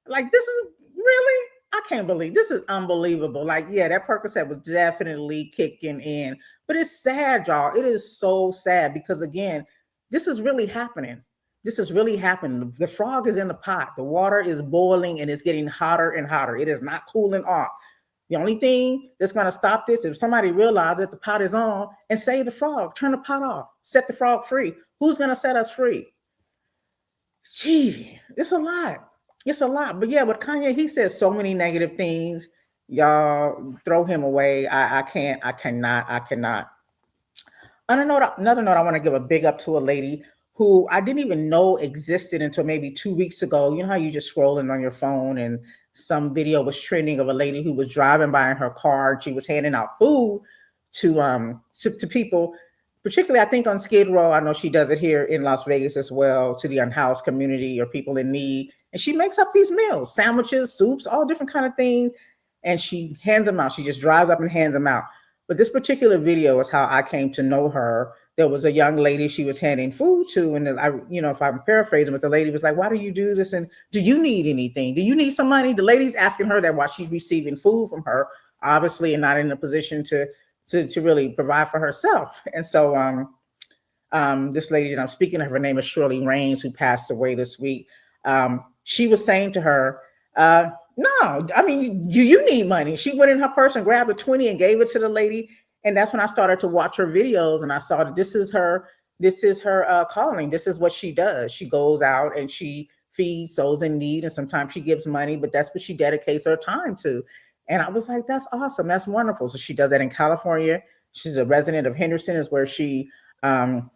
Like, this is really? I can't believe this is unbelievable. Like, yeah, that Percocet was definitely kicking in. But it's sad, y'all. It is so sad, because again, this is really happening. This is really happening. The frog is in the pot. The water is boiling and it's getting hotter and hotter. It is not cooling off. The only thing that's going to stop this is if somebody realizes that the pot is on and save the frog, turn the pot off, set the frog free. Who's going to set us free? Gee, it's a lot. It's a lot. But yeah, with Kanye, he says so many negative things. Y'all throw him away. I cannot. Another note, I want to give a big up to a lady who I didn't even know existed until maybe 2 weeks ago. You know how you just scrolling on your phone and some video was trending of a lady who was driving by in her car and she was handing out food to people. particularly I think on Skid Row. I know she does it here in Las Vegas as well, to the unhoused community or people in need. And she makes up these meals, sandwiches, soups, all different kind of things, and she hands them out. She just drives up and hands them out. But this particular video is how I came to know her. There was a young lady she was handing food to, and I, if I'm paraphrasing, but the lady was like, "Why do you do this? And do you need anything? Do you need some money?" The lady's asking her that while she's receiving food from her, obviously, and not in a position to really provide for herself. And so, this lady that I'm speaking of, her name is Shirley Raines, who passed away this week. She was saying to her, no, I mean, you need money. She went in her purse and grabbed a 20 and gave it to the lady. And that's when I started to watch her videos, and I saw that this is her calling. This is what she does. She goes out and she feeds those in need, and sometimes she gives money, but that's what she dedicates her time to. And I was like, that's awesome. That's wonderful. So she does that in California. She's a resident of Henderson, is where um,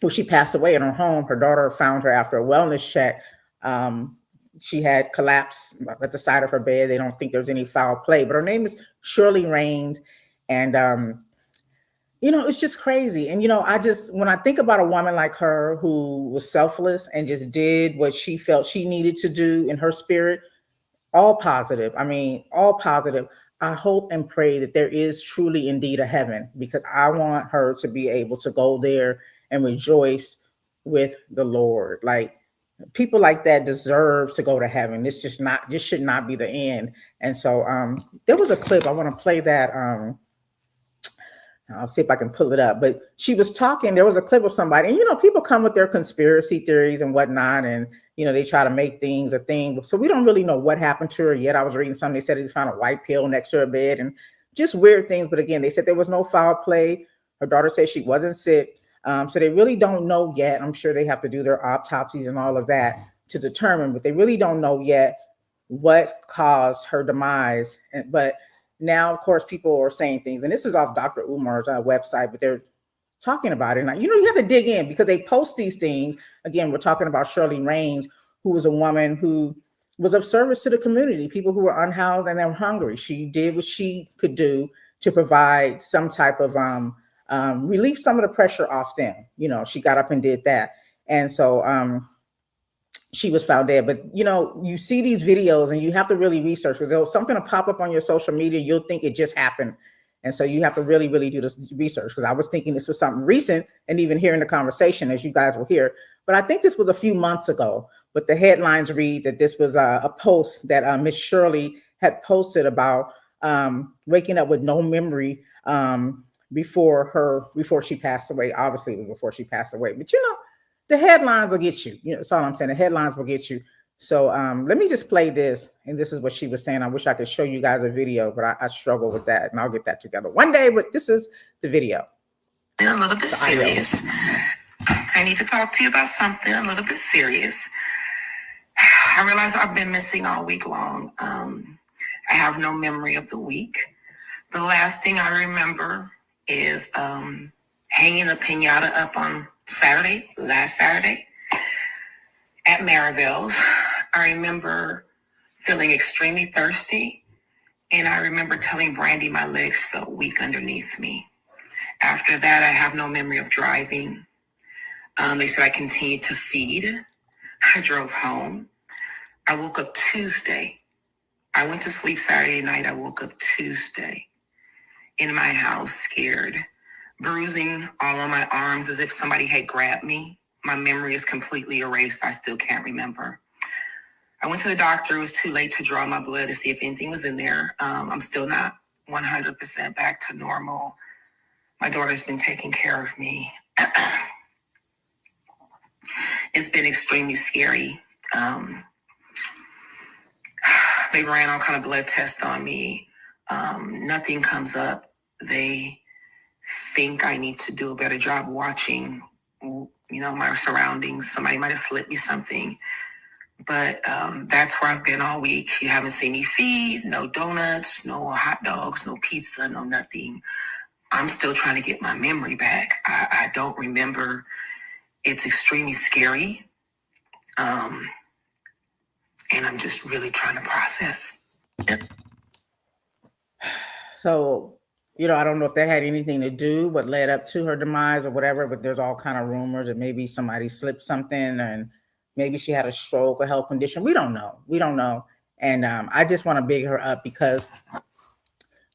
she passed away in her home. Her daughter found her after a wellness check. Um, she had collapsed at the side of her bed. They don't think there's any foul play, but her name is Shirley Raines. And, it's just crazy. And, when I think about a woman like her who was selfless and just did what she felt she needed to do in her spirit, all positive. I mean, all positive. I hope and pray that there is truly indeed a heaven, because I want her to be able to go there and rejoice with the Lord. Like, people like that deserve to go to heaven. This should not be the end. And so there was a clip. I want to play that. I'll see if I can pull it up. But she was talking. There was a clip of somebody, and people come with their conspiracy theories and whatnot, and they try to make things a thing. So we don't really know what happened to her yet. I was reading something. They said they found a white pill next to her bed, and just weird things. But again, they said there was no foul play. Her daughter said she wasn't sick. So they really don't know yet. I'm sure they have to do their autopsies and all of that to determine, but they really don't know yet what caused her demise. But now, of course, people are saying things, and this is off Dr. Umar's website, but they're talking about it. Now, you have to dig in, because they post these things. Again, we're talking about Shirley Raines, who was a woman who was of service to the community, people who were unhoused and they were hungry. She did what she could do to provide some type of relief some of the pressure off them. She got up and did that. And so she was found dead. But, you see these videos and you have to really research, because something will pop up on your social media. You'll think it just happened. And so you have to really, really do this research, because I was thinking this was something recent, and even hearing the conversation, as you guys will hear. But I think this was a few months ago. But the headlines read that this was a post that Miss Shirley had posted about waking up with no memory before she passed away. Obviously, it was before she passed away. But the headlines will get you. That's all I'm saying. The headlines will get you. So let me just play this. And this is what she was saying. I wish I could show you guys a video, but I struggle with that. And I'll get that together one day. But this is the video. A little bit serious. I need to talk to you about something a little bit serious. I realize I've been missing all week long. I have no memory of the week. The last thing I remember is hanging a piñata up on last Saturday, at Maryville's. I remember feeling extremely thirsty, and I remember telling Brandy my legs felt weak underneath me. After that, I have no memory of driving. They said I continued to feed. I drove home. I woke up Tuesday. I went to sleep Saturday night. I woke up Tuesday in my house, scared, bruising all on my arms as if somebody had grabbed me. My memory is completely erased. I still can't remember. I went to the doctor. It was too late to draw my blood to see if anything was in there. I'm still not 100% back to normal. My daughter's been taking care of me. It's been extremely scary. They ran all kind of blood tests on me. Nothing comes up. They think I need to do a better job watching, my surroundings. Somebody might have slipped me something. But that's where I've been all week. You haven't seen me feed, no donuts, no hot dogs, no pizza, no nothing. I'm still trying to get my memory back. I don't remember. It's extremely scary. And I'm just really trying to process. So I don't know if that had anything to do what led up to her demise or whatever, but there's all kind of rumors that maybe somebody slipped something and maybe she had a stroke or health condition. We don't know. We don't know. And I just want to big her up because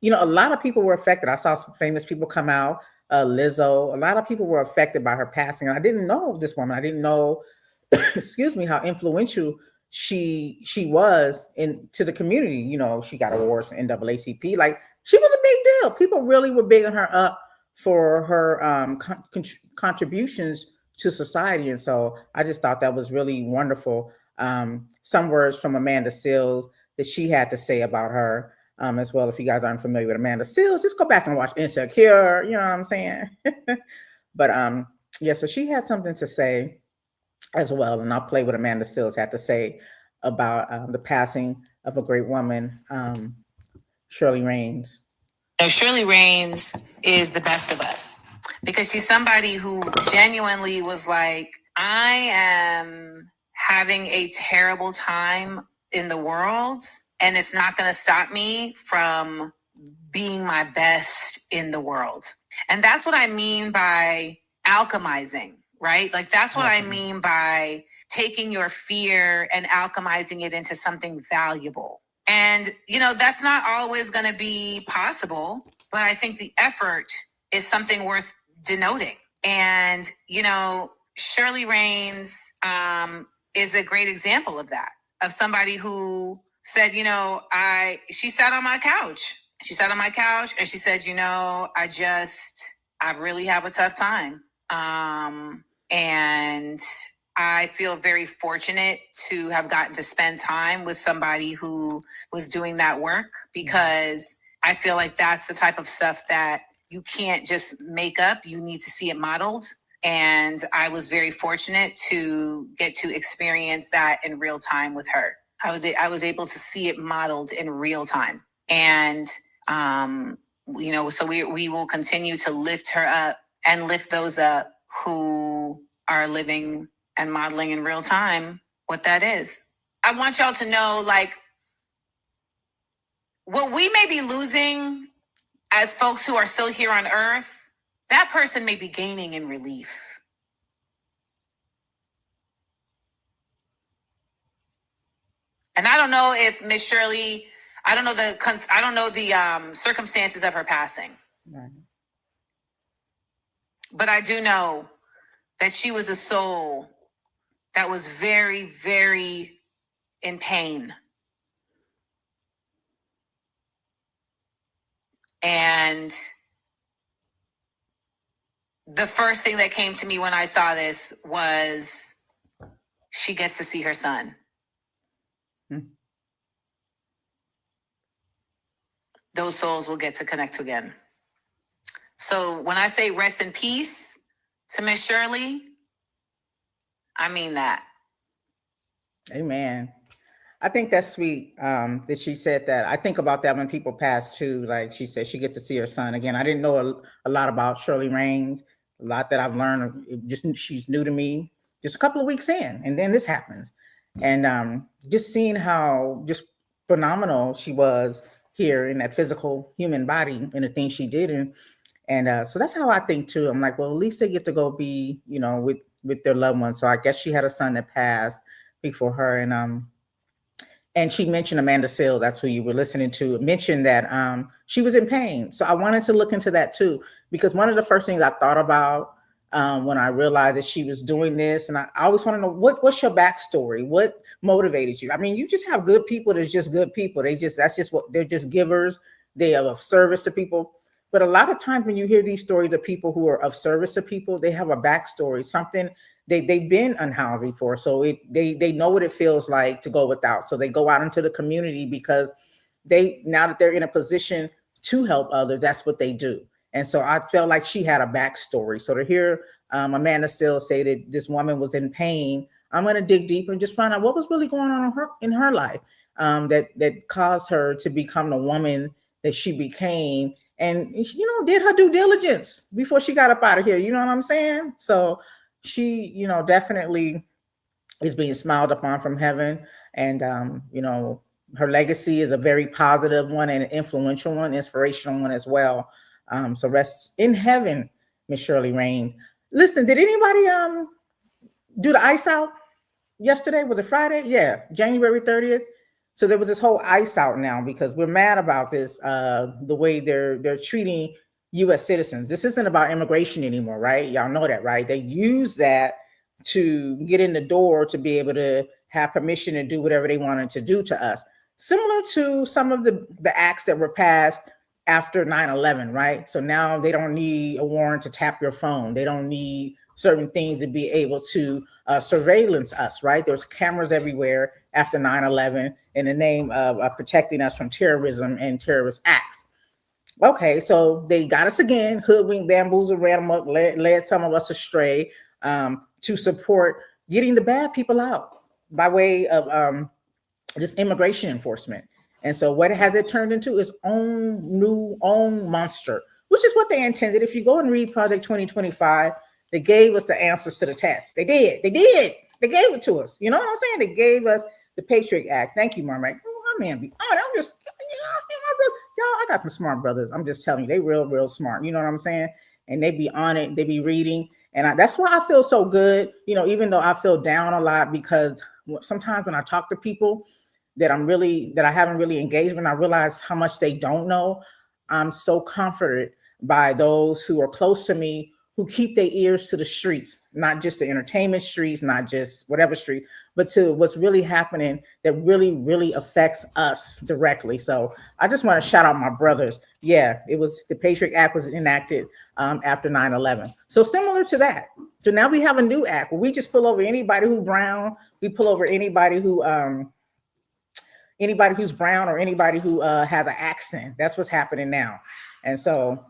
a lot of people were affected. I saw some famous people come out, Lizzo. A lot of people were affected by her passing. And I didn't know this woman. I didn't know, excuse me, how influential she was to the community. She got awards from NAACP. Like she was a big deal. People really were bigging her up for her contributions to society. And so I just thought that was really wonderful. Some words from Amanda Seales that she had to say about her as well. If you guys aren't familiar with Amanda Seales, just go back and watch Insecure. You know what I'm saying? But yeah, so she had something to say as well, and I'll play what Amanda Seales had to say about the passing of a great woman, Shirley Raines. Shirley Raines is the best of us because she's somebody who genuinely was like, I am having a terrible time in the world, and it's not going to stop me from being my best in the world. And that's what I mean by alchemizing, right? Like that's what I mean by taking your fear and alchemizing it into something valuable. And, that's not always going to be possible, but I think the effort is something worth denoting. And, Shirley Raines is a great example of that, of somebody who said, she sat on my couch. She sat on my couch and she said, I really have a tough time. And I feel very fortunate to have gotten to spend time with somebody who was doing that work, because I feel like that's the type of stuff that you can't just make up. You need to see it modeled. And I was very fortunate to get to experience that in real time with her. I was able to see it modeled in real time. And, so we will continue to lift her up and lift those up who are living and modeling in real time what that is. I want y'all to know, like, what we may be losing as folks who are still here on earth, that person may be gaining in relief. And I don't know if Miss Shirley, I don't know the circumstances of her passing. Right. But I do know that she was a soul that was very, very in pain. And the first thing that came to me when I saw this was she gets to see her son. Those souls will get to connect again. So when I say rest in peace to Miss Shirley, I mean that. Amen. I think that's sweet that she said that. I think about that when people pass too. Like she said, she gets to see her son again. I didn't know a lot about Shirley Raines. A lot that I've learned. She's new to me. Just a couple of weeks in, and then this happens, and just seeing how just phenomenal she was here in that physical human body and the things she did, and so that's how I think too. I'm like, well, at least they get to go be, with their loved ones. So I guess she had a son that passed before her, and she mentioned Amanda Seales, that's who you were listening to, mentioned that she was in pain. So I wanted to look into that too, because one of the first things I thought about when I realized that she was doing this, and I always want to know what's your backstory, what motivated you. I mean, you just have good people that's just good people. That's just what they're just givers. They are of service to people. But a lot of times when you hear these stories of people who are of service to people, they have a backstory, something they've been unhoused before. So they know what it feels like to go without. So they go out into the community because now that they're in a position to help others, that's what they do. And so I felt like she had a backstory. So to hear Amanda Seales say that this woman was in pain, I'm going to dig deeper and just find out what was really going on in her life that caused her to become the woman that she became. And, did her due diligence before she got up out of here. You know what I'm saying? So she, definitely is being smiled upon from heaven. And, her legacy is a very positive one and an influential one, inspirational one as well. So rests in heaven, Miss Shirley Rain. Listen, did anybody do the ice out yesterday? Was it Friday? Yeah, January 30th. So there was this whole ice out now because we're mad about this, the way they're treating U.S. citizens. This isn't about immigration anymore, right? Y'all know that, right? They use that to get in the door to be able to have permission to do whatever they wanted to do to us. Similar to some of the acts that were passed after 9/11, right? So now they don't need a warrant to tap your phone. They don't need certain things to be able to surveillance us, right? There's cameras everywhere after 9/11 in the name of protecting us from terrorism and terrorist acts. Okay, so they got us again, hoodwinked, bamboozled, ran them up, led some of us astray to support getting the bad people out by way of just immigration enforcement. And so what has it turned into is own monster, which is what they intended. If you go and read Project 2025, they gave us the answers to the test. They did. They gave it to us. You know what I'm saying? They gave us the Patriot Act. Thank you, Marmac. Oh, my man be I'm just, you know what I'm saying? Y'all, I got some smart brothers. I'm just telling you, they real smart. You know what I'm saying? And they be on it. They be reading. And that's why I feel so good, even though I feel down a lot, because sometimes when I talk to people that I haven't really engaged with, I realize how much they don't know. I'm so comforted by those who are close to me, who keep their ears to the streets, not just the entertainment streets, not just whatever street, but to what's really happening that really, really affects us directly. So I just want to shout out my brothers. Yeah, it was the Patriot Act was enacted after 9/11. So similar to that. So now we have a new act where we just pull over anybody who's brown. We pull over anybody who's brown or anybody who has an accent. That's what's happening now. And so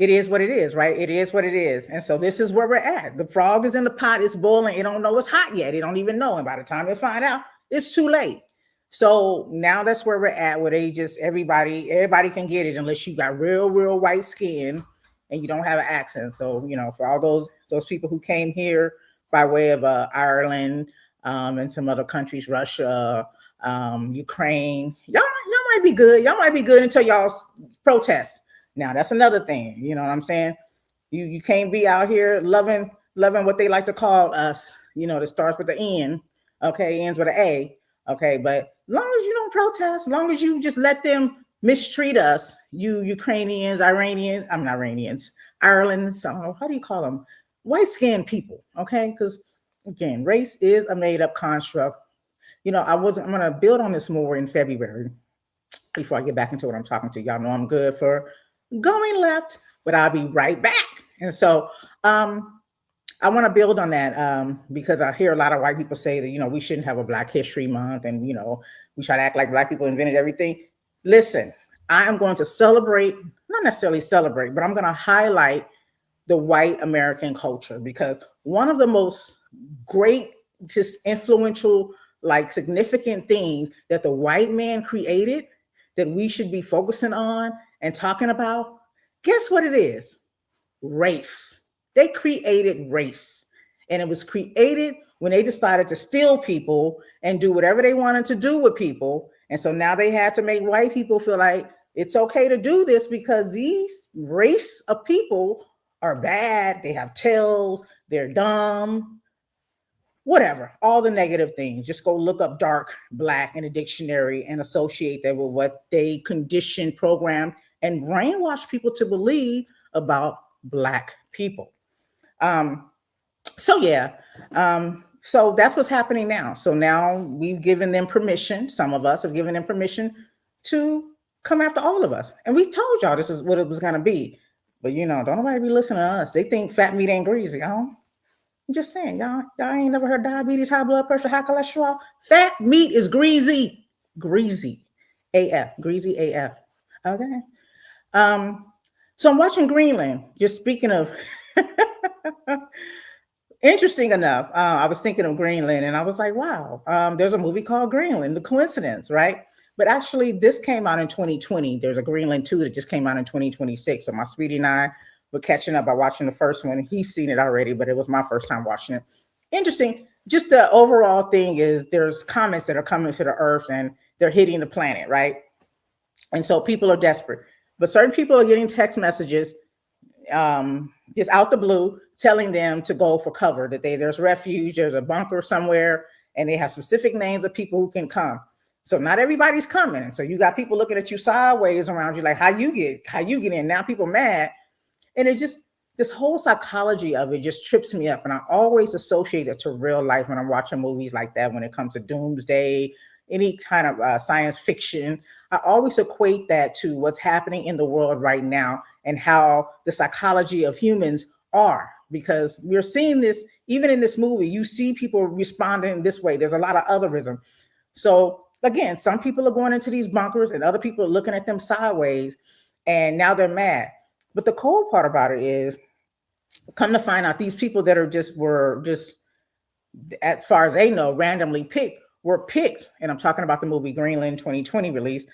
it is what it is, right? It is what it is. And so this is where we're at. The frog is in the pot, it's boiling. It don't know it's hot yet. It don't even know. And by the time they find out, it's too late. So now that's where we're at, where they just everybody can get it unless you got real white skin and you don't have an accent. So, for all those people who came here by way of Ireland and some other countries, Russia, Ukraine, y'all might be good. Y'all might be good until y'all protest. Now that's another thing. You know what I'm saying? You can't be out here loving what they like to call us. That starts with the N, okay, ends with an A, okay. But as long as you don't protest, as long as you just let them mistreat us, you Ukrainians, Iranians, I'm not Iranians, Ireland, so how do you call them? White skinned people, okay? Because again, race is a made up construct. I'm going to build on this more in February before I get back into what I'm talking to. Y'all know I'm good for going left, but I'll be right back. And so I want to build on that because I hear a lot of white people say that, we shouldn't have a Black History Month and, we try to act like Black people invented everything. Listen, I am going to celebrate, not necessarily celebrate, but I'm going to highlight the white American culture, because one of the most great, just influential, significant thing that the white man created that we should be focusing on and talking about, guess what it is? Race. They created race. And it was created when they decided to steal people and do whatever they wanted to do with people. And so now they had to make white people feel like it's okay to do this because these race of people are bad. They have tails. They're dumb. Whatever, all the negative things. Just go look up dark Black in a dictionary and associate that with what they conditioned, programmed, and brainwash people to believe about Black people. So that's what's happening now. So now we've given them permission. Some of us have given them permission to come after all of us. And we told y'all this is what it was going to be. But, don't nobody be listening to us. They think fat meat ain't greasy, I'm just saying, y'all ain't never heard diabetes, high blood pressure, high cholesterol. Fat meat is greasy AF, greasy AF. Okay. So I'm watching Greenland. Just speaking of, interesting enough, I was thinking of Greenland and I was like, wow, there's a movie called Greenland, The Coincidence, right? But actually, this came out in 2020. There's a Greenland 2 that just came out in 2026. So my sweetie and I were catching up by watching the first one. He's seen it already, but it was my first time watching it. Interesting. Just the overall thing is there's comets that are coming to the Earth and they're hitting the planet, right? And so people are desperate. But certain people are getting text messages just out the blue telling them to go for cover, that there's refuge, there's a bunker somewhere, and they have specific names of people who can come. So not everybody's coming. And so you got people looking at you sideways around you, like how you get in. Now people mad. And it just, this whole psychology of it just trips me up. And I always associate it to real life when I'm watching movies like that, when it comes to doomsday, any kind of science fiction. I always equate that to what's happening in the world right now and how the psychology of humans are. Because we're seeing this even in this movie. You see people responding this way. There's a lot of otherism. So again, some people are going into these bunkers and other people are looking at them sideways, and now they're mad. But the cold part about it is, come to find out, these people that were just, as far as they know, randomly picked, were picked, and I'm talking about the movie Greenland 2020 release.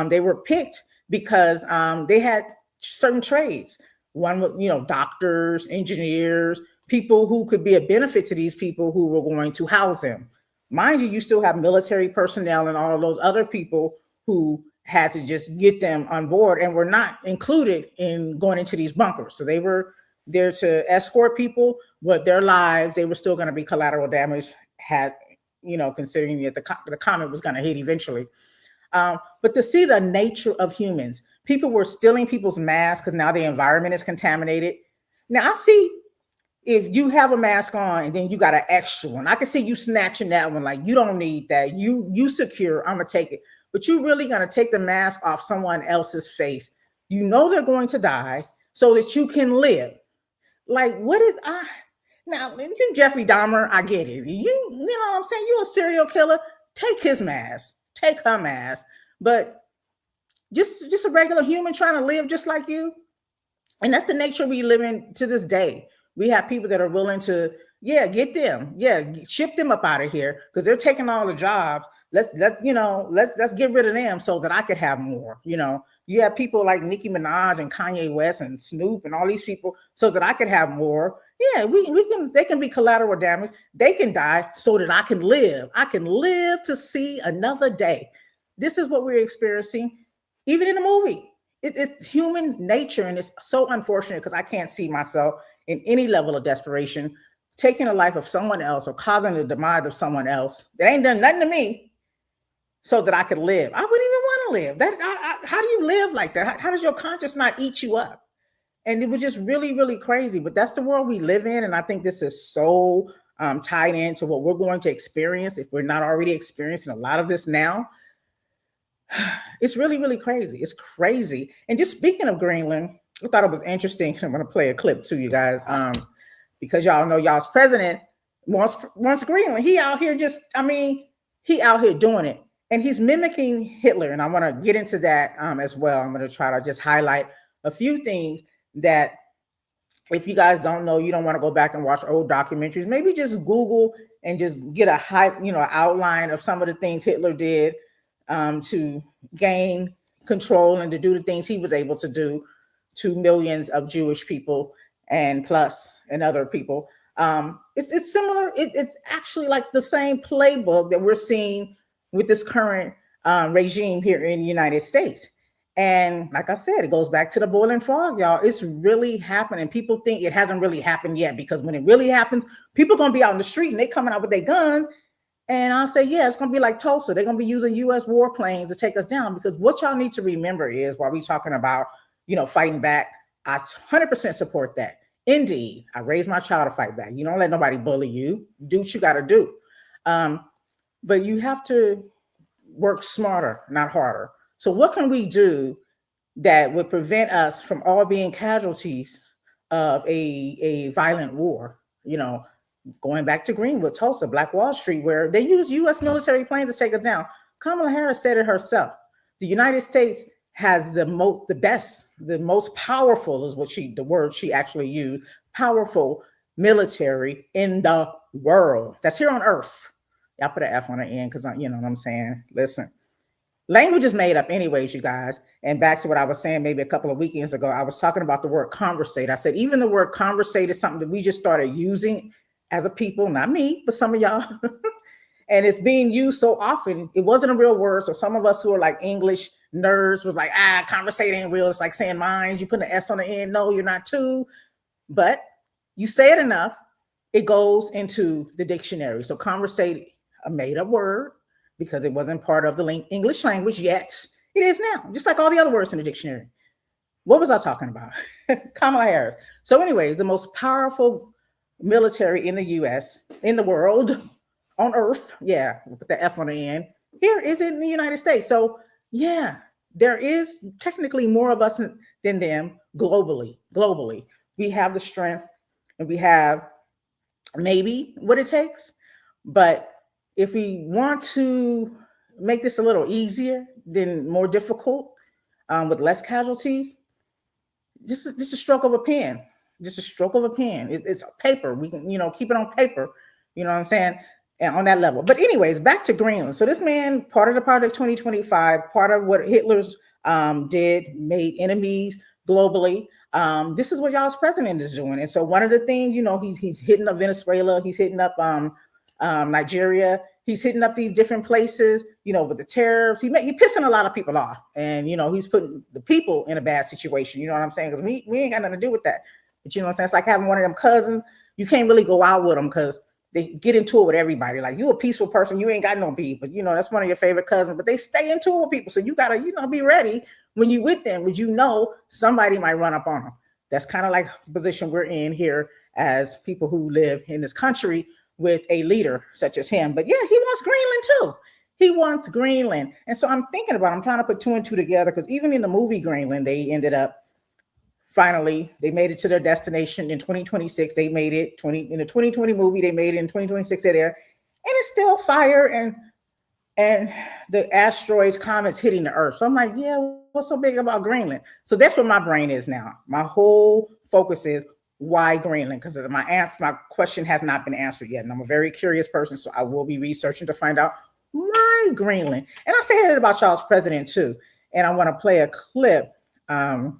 They were picked because they had certain trades. One with, doctors, engineers, people who could be a benefit to these people who were going to house them. Mind you, you still have military personnel and all of those other people who had to just get them on board and were not included in going into these bunkers. So they were there to escort people, but their lives, they were still going to be collateral damage, had, considering that the comet was going to hit eventually. But to see the nature of humans, people were stealing people's masks because now the environment is contaminated. Now I see, if you have a mask on and then you got an extra one, I can see you snatching that one. Like, you don't need that. You secure. I'm gonna take it. But you really gonna take the mask off someone else's face. You know they're going to die so that you can live. Like, what is I now? You Jeffrey Dahmer, I get it. You know what I'm saying? You a serial killer. Take his mask. Take her mask. But just a regular human trying to live just like you. And that's the nature we live in to this day. We have people that are willing to, get them, ship them up out of here because they're taking all the jobs. Let's get rid of them so that I could have more. You have people like Nicki Minaj and Kanye West and Snoop and all these people so that I could have more. Yeah, we can. They can be collateral damage. They can die so that I can live. I can live to see another day. This is what we're experiencing, even in the movie. It's human nature, and it's so unfortunate because I can't see myself in any level of desperation taking the life of someone else or causing the demise of someone else that ain't done nothing to me so that I could live. I wouldn't even want to live. How do you live like that? How does your conscience not eat you up? And it was just really, really crazy. But that's the world we live in, and I think this is so tied into what we're going to experience if we're not already experiencing a lot of this now. It's really, really crazy. It's crazy. And just speaking of Greenland, I thought it was interesting. I'm going to play a clip to you guys because y'all know y'all's president wants Greenland. He out here he out here doing it. And he's mimicking Hitler. And I want to get into that as well. I'm going to try to just highlight a few things that, if you guys don't know, you don't want to go back and watch old documentaries, maybe just Google and just get a outline of some of the things Hitler did to gain control and to do the things he was able to do to millions of Jewish people and other people. It's similar. It's actually like the same playbook that we're seeing with this current regime here in the United States. And like I said, it goes back to the boiling frog, y'all. It's really happening. People think it hasn't really happened yet, because when it really happens, people are going to be out in the street and they coming out with their guns. And I'll say, yeah, it's going to be like Tulsa. They're going to be using U.S. warplanes to take us down, because what y'all need to remember is, while we're talking about, fighting back, I 100% support that. Indeed, I raised my child to fight back. You don't let nobody bully you. Do what you got to do. But you have to work smarter, not harder. So what can we do that would prevent us from all being casualties of a violent war? Going back to Greenwood, Tulsa, Black Wall Street, where they use U.S. military planes to take us down. Kamala Harris said it herself. The United States has the most powerful, is the word she actually used, powerful military in the world. That's here on Earth. Y'all put an F on the end because you know what I'm saying. Listen, language is made up anyways, you guys. And back to what I was saying maybe a couple of weekends ago, I was talking about the word conversate. I said, even the word conversate is something that we just started using as a people, not me, but some of y'all. And it's being used so often. It wasn't a real word. So some of us who are like English nerds was like, conversate ain't real. It's like saying minds. You put an S on the end. No, you're not two. But you say it enough, it goes into the dictionary. So conversate, a made up word, because it wasn't part of the English language yet. It is now, just like all the other words in the dictionary. What was I talking about? Kamala Harris. So, anyways, the most powerful military in the US, in the world, on earth, yeah, with the F on the end, here is in the United States. So, yeah, there is technically more of us than them globally. Globally, we have the strength and we have maybe what it takes. But if we want to make this a little easier than more difficult, with less casualties, just a stroke of a pen, just a stroke of a pen. It's paper. We can, keep it on paper. You know what I'm saying? And on that level. But anyways, back to Greenland. So this man, part of the Project 2025, part of what Hitler's did, made enemies globally. This is what y'all's president is doing. And so one of the things, he's hitting up Venezuela, he's hitting up Nigeria, he's hitting up these different places, with the tariffs. He's pissing a lot of people off, and he's putting the people in a bad situation. You know what I'm saying? Because we ain't got nothing to do with that. But you know what I'm saying? It's like having one of them cousins. You can't really go out with them because they get into it with everybody. Like, you a peaceful person, you ain't got no beef, but that's one of your favorite cousins. But they stay into it with people, so you gotta be ready when you with them, but somebody might run up on them. That's kind of like the position we're in here as people who live in this country with a leader such as him. But yeah, he wants Greenland too. He wants Greenland. And so I'm trying to put two and two together, because even in the movie Greenland, they ended up, finally, they made it to their destination in 2026. They made it in the 2020 movie. They made it in 2026. They're there, and it's still fire and the asteroids, comets hitting the Earth. So I'm like, yeah, what's so big about Greenland? So that's where my brain is now. My whole focus is, why Greenland? Because my question has not been answered yet, and I'm a very curious person, so I will be researching to find out why Greenland. And I say that about y'all's president too. And I want to play a clip. Let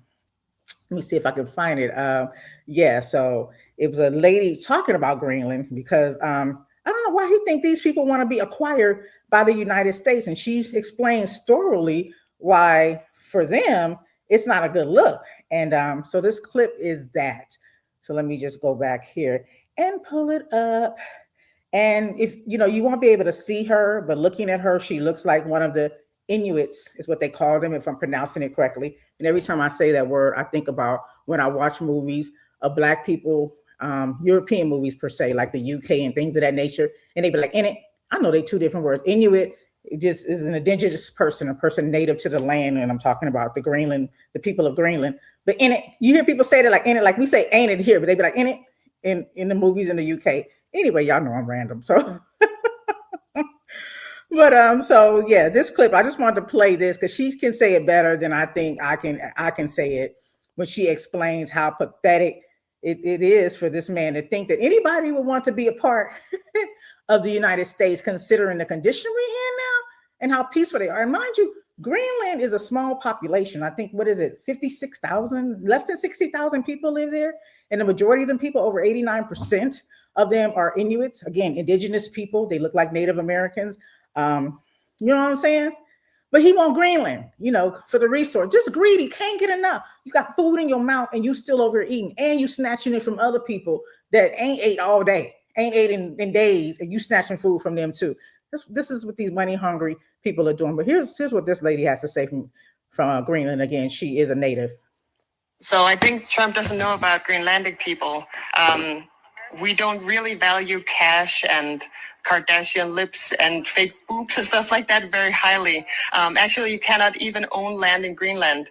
me see if I can find it. So it was a lady talking about Greenland, because I don't know why you think these people want to be acquired by the United States. And she explains thoroughly why, for them, it's not a good look. And so this clip is that. So let me just go back here and pull it up. And if you won't be able to see her, but looking at her, she looks like one of the Inuits, is what they call them, if I'm pronouncing it correctly. And every time I say that word, I think about when I watch movies of Black people, European movies per se, like the UK and things of that nature. And they be like, in it, I know they two different words. Inuit, it just is an indigenous person, a person native to the land. And I'm talking about the people of Greenland. But in it, you hear people say that like in it, like we say ain't it here, but they be like in it in the movies in the UK. Anyway, y'all know I'm random. So but so yeah, this clip, I just wanted to play this because she can say it better than I think I can say it, when she explains how pathetic it is for this man to think that anybody would want to be a part of the United States, considering the condition we're in now and how peaceful they are. And mind you, Greenland is a small population. I think, what is it, 56,000, less than 60,000 people live there. And the majority of them people, over 89% of them, are Inuits. Again, indigenous people. They look like Native Americans. You know what I'm saying? But he want Greenland, for the resource. Just greedy, can't get enough. You got food in your mouth and you still over here eating, and you snatching it from other people that ain't ate all day, ain't ate in days, and you snatching food from them too. This is what these money hungry people are doing. But here's what this lady has to say from Greenland. Again, she is a native. So I think Trump doesn't know about Greenlandic people. We don't really value cash and Kardashian lips and fake boobs and stuff like that very highly. Actually, you cannot even own land in Greenland.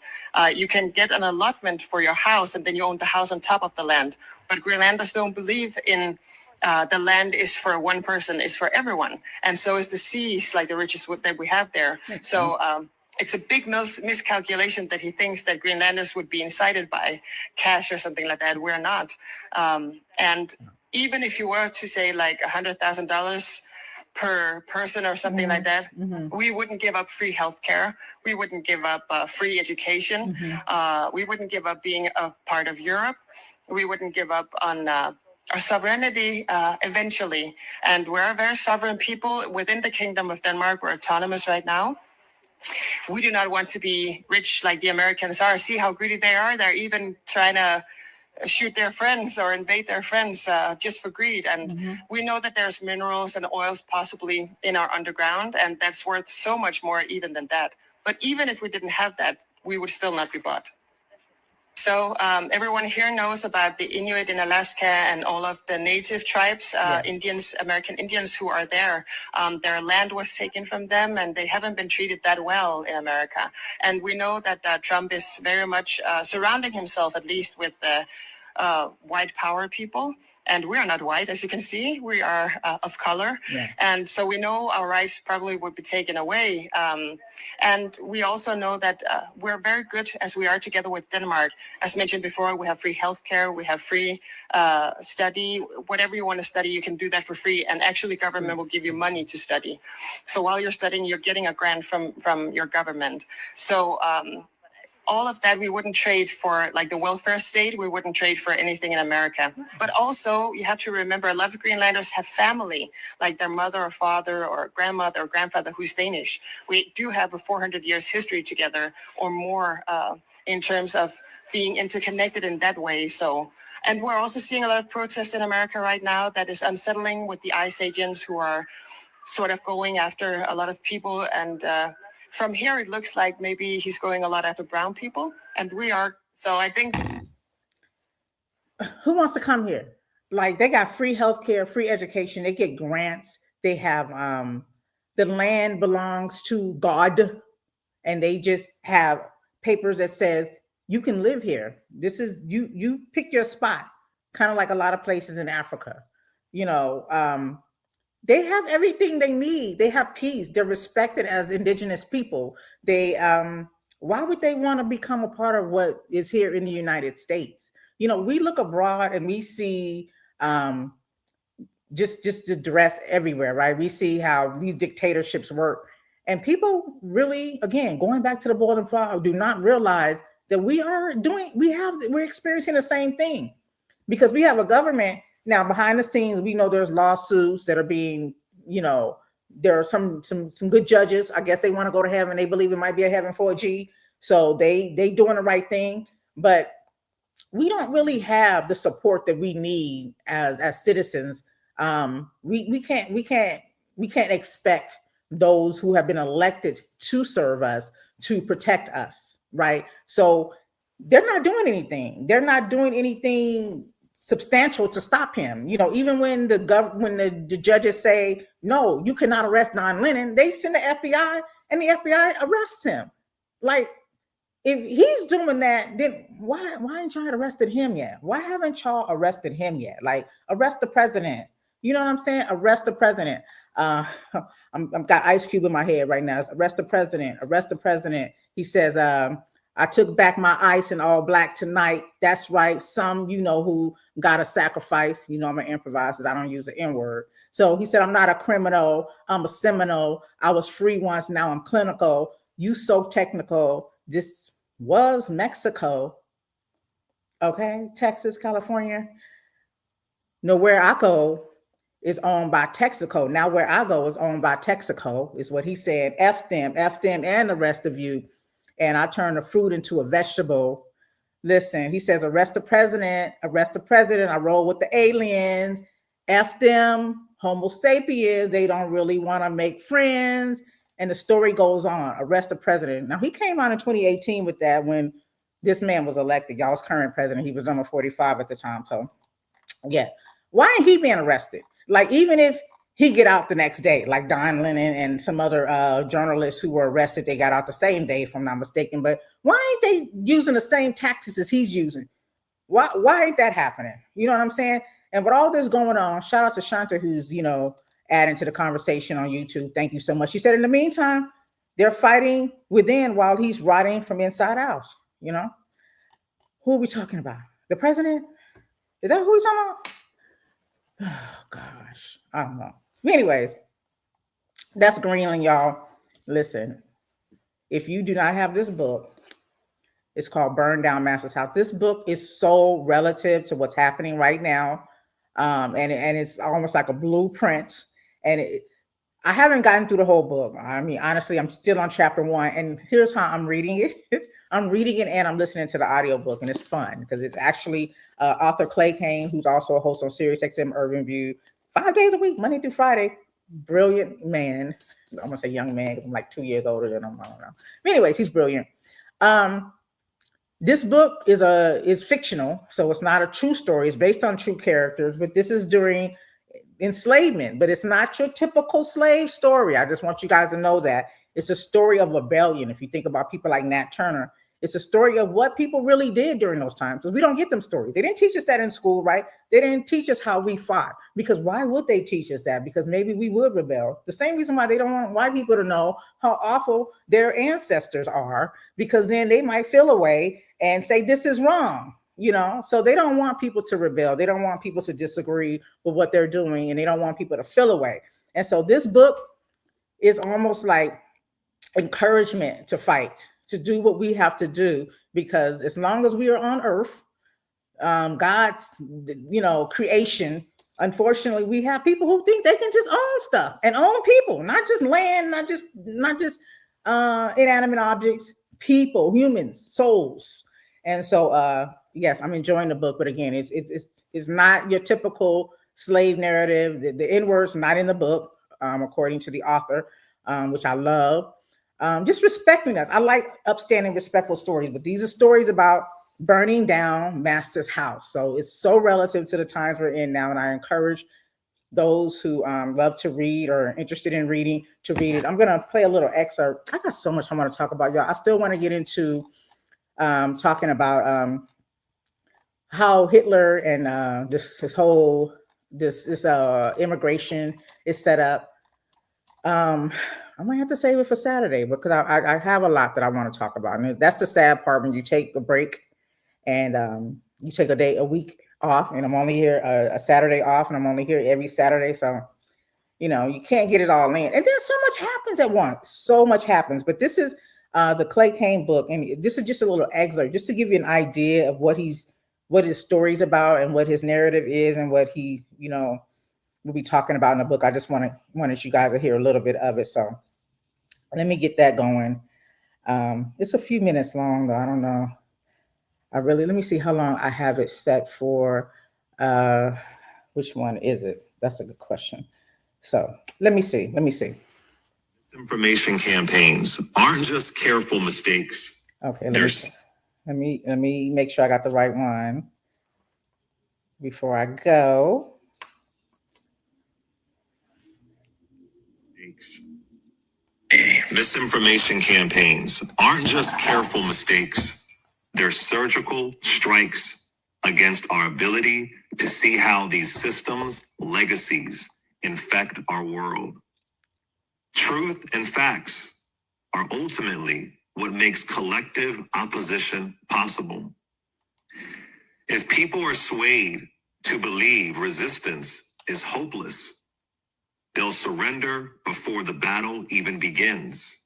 You can get an allotment for your house, and then you own the house on top of the land. But Greenlanders don't believe in the land is for one person, is for everyone. And so is the seas, like the riches that we have there. So it's a big miscalculation that he thinks that Greenlanders would be incited by cash or something like that. We're not. And even if you were to say like $100,000 per person or something like that, we wouldn't give up free healthcare. We wouldn't give up free education. We wouldn't give up being a part of Europe. We wouldn't give up on our sovereignty eventually. And we're a very sovereign people within the Kingdom of Denmark. We're autonomous right now. we do not want to be rich like the Americans are. See how greedy they are. They're even trying to shoot their friends or invade their friends just for greed. And we know that there's minerals and oils possibly in our underground, and that's worth so much more even than that. But even if we didn't have that, we would still not be bought. So everyone here knows about the Inuit in Alaska and all of the native tribes, Indians, American Indians who are there. Their land was taken from them, and they haven't been treated that well in America. And we know that Trump is very much surrounding himself, at least, with the white power people. And we are not white, as you can see. We are of color. Yeah. And so we know our rights probably would be taken away. And we also know that we're very good as we are together with Denmark. As mentioned before, we have free healthcare, we have free study. Whatever you want to study, you can do that for free. And actually, government will give you money to study. So while you're studying, you're getting a grant from your government. So all of that we wouldn't trade for, like the welfare state. We wouldn't trade for anything in America. But also you have to remember, a lot of Greenlanders have family, like their mother or father or grandmother or grandfather who's Danish. We do have a 400 years history together or more in terms of being interconnected in that way. So, and we're also seeing a lot of protests in America right now that is unsettling, with the ICE agents who are sort of going after a lot of people. And from here, it looks like maybe he's going a lot after brown people, and we are. So I think. Who wants to come here? Like, they got free healthcare, free education. They get grants. They have the land belongs to God, and they just have papers that says you can live here. This is you. You pick your spot, kind of like a lot of places in Africa. You know, they have everything they need. They have peace. They're respected as indigenous people. They why would they want to become a part of what is here in the United States? You know, we look abroad and we see just the dress everywhere, right? We see how these dictatorships work. And people really, again, going back to the boiling fire, do not realize that we're experiencing the same thing, because we have a government now behind the scenes. We know there's lawsuits that are being, you know, there are some good judges. I guess they want to go to heaven. They believe it might be a heaven for a G. So they doing the right thing. But we don't really have the support that we need as citizens. We can't expect those who have been elected to serve us to protect us, right? So they're not doing anything. They're not doing anything substantial to stop him. You know, even when the judges say, no, you cannot arrest Don Lennon, they send the FBI and the FBI arrests him. Like, if he's doing that, then why ain't y'all arrested him yet? Why haven't y'all arrested him yet? Like, arrest the president. You know what I'm saying? Arrest the president. I've got Ice Cube in my head right now. It's arrest the president. Arrest the president. He says, I took back my ice in all black tonight. That's right. Some, you know, who got a sacrifice. You know, I'm an improviser. I don't use the N word. So he said, I'm not a criminal. I'm a Seminole. I was free once. Now I'm clinical. You so technical. This was Mexico. Okay. Texas, California. No, where I go is owned by Texaco. Now where I go is owned by Texaco, is what he said. F them, and the rest of you. And I turn the fruit into a vegetable. Listen, he says, arrest the president. I roll with the aliens. F them, Homo sapiens. They don't really want to make friends. And the story goes on. Arrest the president. Now, he came out in 2018 with that when this man was elected. Y'all's current president. He was number 45 at the time. So, yeah. Why ain't he being arrested? Like, even if he get out the next day, like Don Lennon and some other journalists who were arrested, they got out the same day, if I'm not mistaken. But why ain't they using the same tactics as he's using? Why ain't that happening? You know what I'm saying? And with all this going on, shout out to Shanta, who's, you know, adding to the conversation on YouTube. Thank you so much. She said, in the meantime, they're fighting within while he's rotting from inside out. You know, who are we talking about? The president? Is that who we're talking about? Oh gosh, I don't know. Anyways, that's Greenland, y'all. Listen, if you do not have this book, it's called Burn Down Master's House. This book is so relative to what's happening right now. And it's almost like a blueprint. And I haven't gotten through the whole book. I mean, honestly, I'm still on chapter 1, and here's how I'm reading it. I'm reading it and I'm listening to the audiobook, and it's fun because it's actually author Clay Kane, who's also a host on Sirius XM Urban View, 5 days a week, Monday through Friday. Brilliant man. I'm gonna say young man 'cause I'm like 2 years older than him. I don't know. But anyways, he's brilliant. Um, this book is fictional, so it's not a true story. It's based on true characters, but this is during enslavement, but it's not your typical slave story. I just want you guys to know that it's a story of rebellion. If you think about people like Nat Turner, it's a story of what people really did during those times, because we don't get them stories. They didn't teach us that in school, right? They didn't teach us how we fought, because why would they teach us that? Because maybe we would rebel. The same reason why they don't want white people to know how awful their ancestors are, because then they might feel a way and say this is wrong. So they don't want people to rebel. They don't want people to disagree with what they're doing, and they don't want people to feel away. And so this book is almost like encouragement to fight, to do what we have to do, because as long as we are on earth, God's, creation, unfortunately, we have people who think they can just own stuff and own people, not just land, not just inanimate objects, people, humans, souls. And so, yes, I'm enjoying the book, but again, it's not your typical slave narrative. The N word's not in the book, according to the author, which I love. Just respecting us. I like upstanding, respectful stories, but these are stories about burning down master's house. So it's so relative to the times we're in now, and I encourage those who love to read or are interested in reading to read it. I'm going to play a little excerpt. I got so much I want to talk about, y'all. I still want to get into talking about how Hitler and this whole immigration is set up. I might have to save it for Saturday, because I have a lot that I want to talk about, and that's the sad part when you take a break and you take a week off, and I'm only here a Saturday off, and I'm only here every Saturday, so you can't get it all in, and then so much happens at once. So much happens, but this is the Clay Kane book, and this is just a little excerpt, just to give you an idea of what his story's about and what his narrative is and what he, we'll be talking about in the book. I just wanted you guys to hear a little bit of it. So let me get that going. It's a few minutes long, though. I don't know. Let me see how long I have it set for. Which one is it? That's a good question. So let me see. Disinformation campaigns aren't just careful mistakes. Okay, let me make sure I got the right one before I go. Misinformation campaigns aren't just careful mistakes. They're surgical strikes against our ability to see how these systems' legacies infect our world. Truth and facts are ultimately what makes collective opposition possible. If people are swayed to believe resistance is hopeless, they'll surrender before the battle even begins.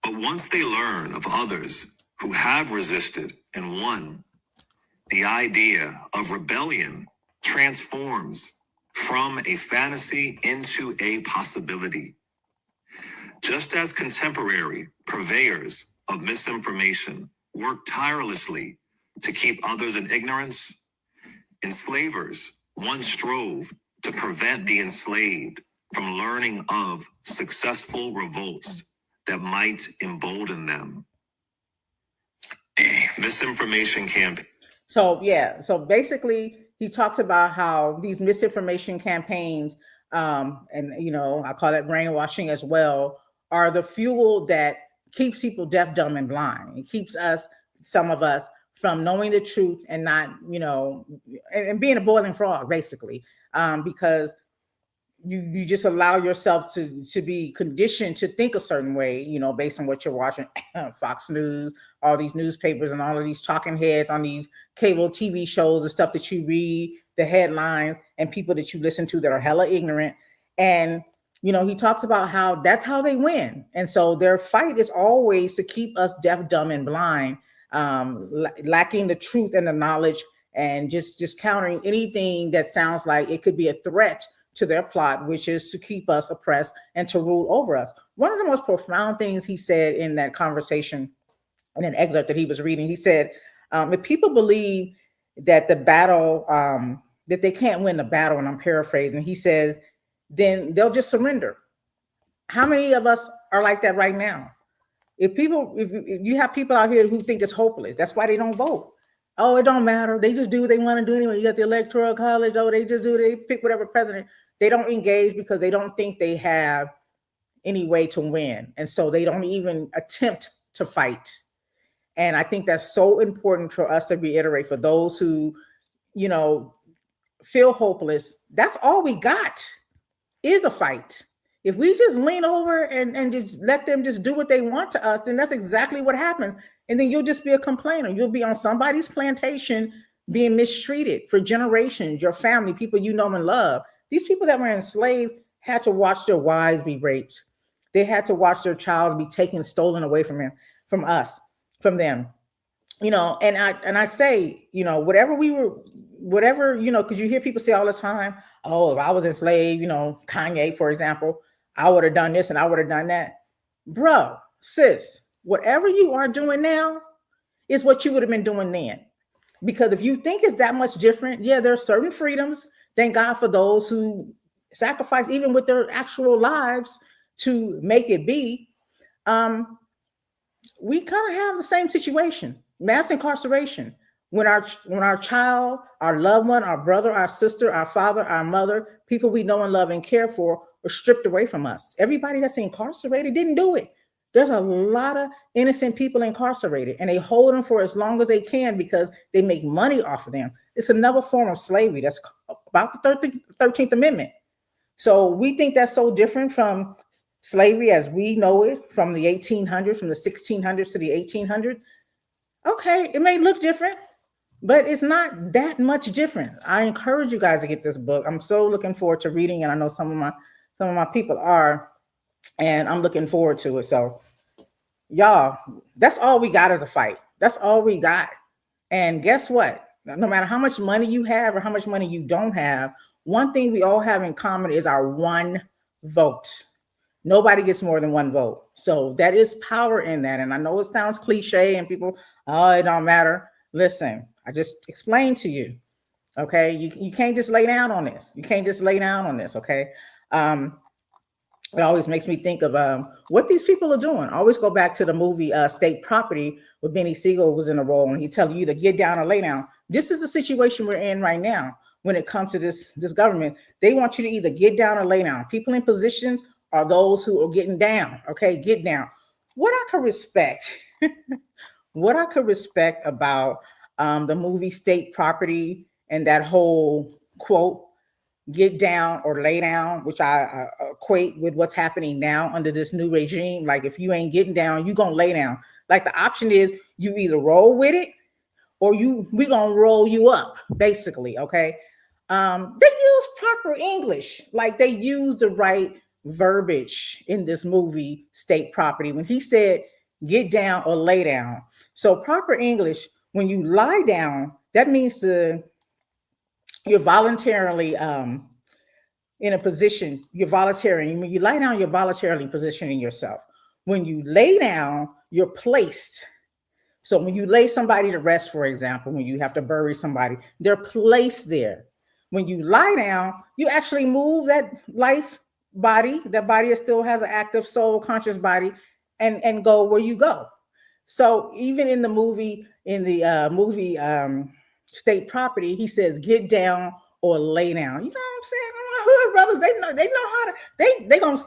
But once they learn of others who have resisted and won, the idea of rebellion transforms from a fantasy into a possibility. Just as contemporary purveyors of misinformation work tirelessly to keep others in ignorance, enslavers once strove to prevent the enslaved from learning of successful revolts that might embolden them. Misinformation campaign. So basically he talks about how these misinformation campaigns, and I call it brainwashing as well, are the fuel that keeps people deaf, dumb, and blind. It keeps some of us from knowing the truth and not, and being a boiling frog, basically, because you just allow yourself to be conditioned to think a certain way, based on what you're watching, Fox News, all these newspapers, and all of these talking heads on these cable TV shows, the stuff that you read, the headlines, and people that you listen to that are hella ignorant. And he talks about how that's how they win. And so their fight is always to keep us deaf, dumb, and blind, lacking the truth and the knowledge, and just countering anything that sounds like it could be a threat to their plot, which is to keep us oppressed and to rule over us. One of the most profound things he said in that conversation, in an excerpt that he was reading, he said, if people believe that the battle, that they can't win the battle, and I'm paraphrasing, he says, then they'll just surrender. How many of us are like that right now? If you have people out here who think it's hopeless, that's why they don't vote. Oh, it don't matter. They just do what they want to do anyway. You got the electoral college. Oh, they pick whatever president. They don't engage because they don't think they have any way to win. And so they don't even attempt to fight. And I think that's so important for us to reiterate for those who, feel hopeless. That's all we got is a fight. If we just lean over and just let them just do what they want to us, then that's exactly what happens. And then you'll just be a complainer. You'll be on somebody's plantation being mistreated for generations, your family, people you know and love. These people that were enslaved had to watch their wives be raped. They had to watch their child be taken, stolen away from them, from them. And I say, whatever, because you hear people say all the time, oh, if I was enslaved, Kanye, for example, I would have done this and I would have done that. Bro, sis, whatever you are doing now is what you would have been doing then. Because if you think it's that much different, yeah, there are certain freedoms. Thank God for those who sacrifice even with their actual lives to make it be. We kind of have the same situation, mass incarceration. When our child, our loved one, our brother, our sister, our father, our mother, people we know and love and care for are stripped away from us. Everybody that's incarcerated didn't do it. There's a lot of innocent people incarcerated, and they hold them for as long as they can because they make money off of them. It's another form of slavery. That's about the 13th Amendment. So we think that's so different from slavery as we know it from the 1800s, from the 1600s to the 1800s. Okay, it may look different, but it's not that much different. I encourage you guys to get this book. I'm so looking forward to reading it. I know some of my people are, and I'm looking forward to it. So y'all, that's all we got is a fight. That's all we got. And guess what? No matter how much money you have or how much money you don't have, one thing we all have in common is our one vote. Nobody gets more than one vote. So that is power in that. And I know it sounds cliche and people, oh, it don't matter. Listen, I just explained to you. Okay. You can't just lay down on this. You can't just lay down on this. Okay. It always makes me think of what these people are doing. I always go back to the movie State Property, where Benny Siegel was in a role, and he tell you to get down or lay down. This is the situation we're in right now when it comes to this government. They want you to either get down or lay down. People in positions are those who are getting down. Okay, get down. What I could respect, about the movie State Property and that whole quote, get down or lay down, which I equate with what's happening now under this new regime. Like if you ain't getting down, you gonna lay down. Like the option is you either roll with it or we gonna roll you up, basically. Okay. They use proper English, like they use the right verbiage in this movie State Property when he said get down or lay down. So proper English, when you lie down, that means you're voluntarily in a position. You're volunteering. When you lie down, you're voluntarily positioning yourself. When you lay down, you're placed. So when you lay somebody to rest, for example, when you have to bury somebody, they're placed there. When you lie down, you actually move that body that still has an active soul, conscious body, and go where you go. So even in the movie, State Property, he says, get down or lay down. You know what I'm saying? My hood brothers, they know how to,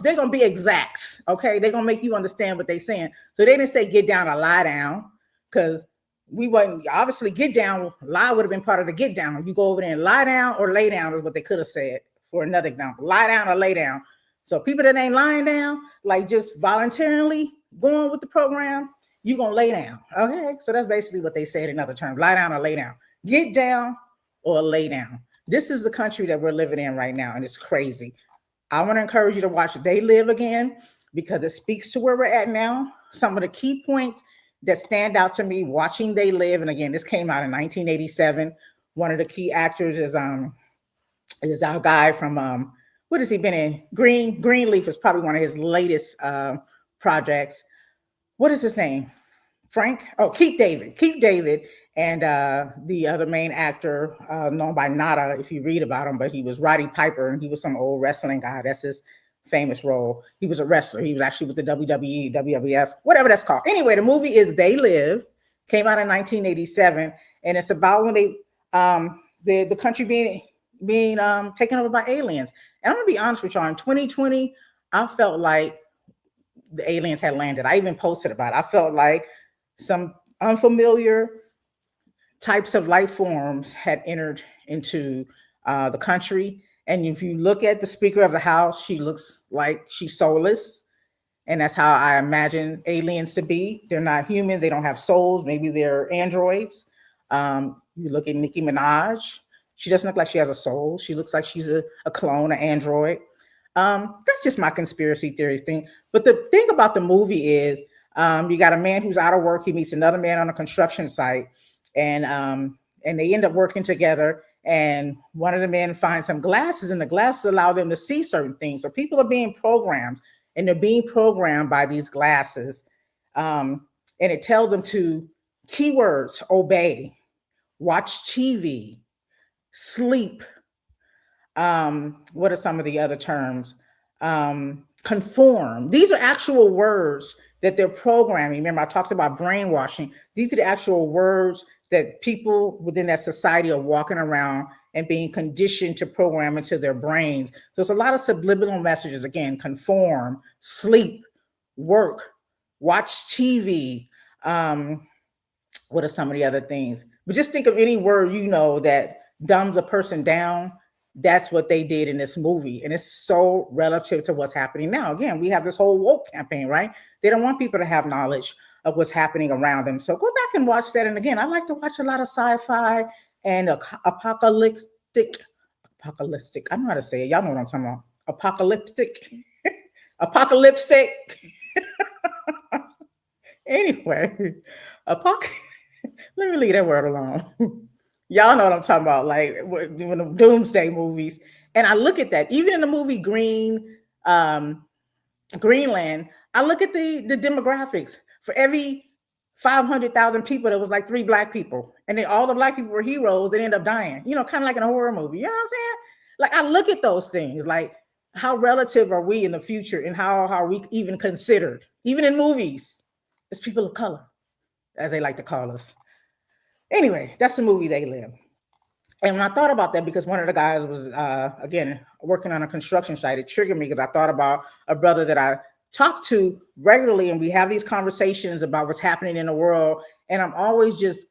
they're gonna be exact. Okay. They're gonna make you understand what they're saying. So they didn't say get down or lie down, because we wasn't obviously get down. Lie would have been part of the get down. You go over there and lie down or lay down is what they could have said for another example. Lie down or lay down. So people that ain't lying down, like just voluntarily going with the program, you're gonna lay down. Okay. So that's basically what they said in other terms. Lie down or lay down. Get down or lay down. This is the country that we're living in right now, and it's crazy. I want to encourage you to watch They Live again, because it speaks to where we're at now. Some of the key points that stand out to me watching They Live, and again, this came out in 1987. One of the key actors is our guy from what has he been in? Greenleaf is probably one of his latest projects. What is his name? Frank? Oh, Keith David. Keith David and the other main actor, known by Nada, if you read about him, but he was Roddy Piper, and he was some old wrestling guy. That's his famous role. He was a wrestler. He was actually with the WWE, WWF, whatever that's called. Anyway, the movie is They Live, came out in 1987, and it's about when the country being taken over by aliens. And I'm gonna be honest with y'all, in 2020, I felt like the aliens had landed. I even posted about it. I felt like some unfamiliar types of life forms had entered into the country. And if you look at the Speaker of the House, she looks like she's soulless. And that's how I imagine aliens to be. They're not humans. They don't have souls. Maybe they're androids. You look at Nicki Minaj. She doesn't look like she has a soul. She looks like she's a clone, an android. That's just my conspiracy theories thing. But the thing about the movie is you got a man who's out of work. He meets another man on a construction site, and they end up working together. And one of the men finds some glasses, and the glasses allow them to see certain things. So people are being programmed, and they're being programmed by these glasses. And it tells them to keywords: obey, watch TV, sleep. What are some of the other terms? Conform. These are actual words that they're programming. Remember, I talked about brainwashing. These are the actual words that people within that society are walking around and being conditioned to program into their brains. So it's a lot of subliminal messages. Again, conform, sleep, work, watch TV. What are some of the other things? But just think of any word that dumbs a person down. That's what they did in this movie. And it's so relative to what's happening now. Again, we have this whole woke campaign, right? They don't want people to have knowledge of what's happening around them. So go back and watch that. And again, I like to watch a lot of sci-fi and apocalyptic. I know how to say it. Y'all know what I'm talking about. Apocalyptic. Anyway, let me leave that word alone. Y'all know what I'm talking about, like when the doomsday movies. And I look at that, even in the movie Greenland, I look at the demographics. For every 500,000 people, there was like 3 black people. And then all the black people were heroes that end up dying, kind of like in a horror movie. You know what I'm saying? Like, I look at those things, like how relative are we in the future, and how are we even considered, even in movies, as people of color, as they like to call us. Anyway, that's the movie They Live. And when I thought about that, because one of the guys was, again, working on a construction site, it triggered me because I thought about a brother that I talk to regularly, and we have these conversations about what's happening in the world. And I'm always just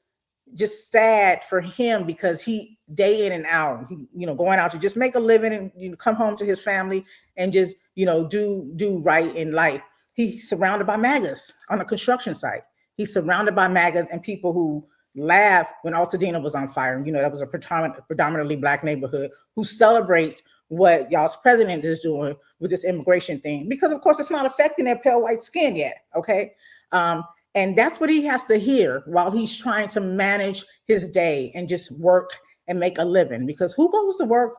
sad for him, because he day in and out, going out to just make a living and come home to his family and just, do right in life. He's surrounded by MAGAs on a construction site. He's surrounded by MAGAs and people who laugh when Altadena was on fire. And, that was a predominantly black neighborhood, who celebrates what y'all's president is doing with this immigration thing, because of course it's not affecting their pale white skin yet. Okay. And that's what he has to hear while he's trying to manage his day and just work and make a living, because who goes to work?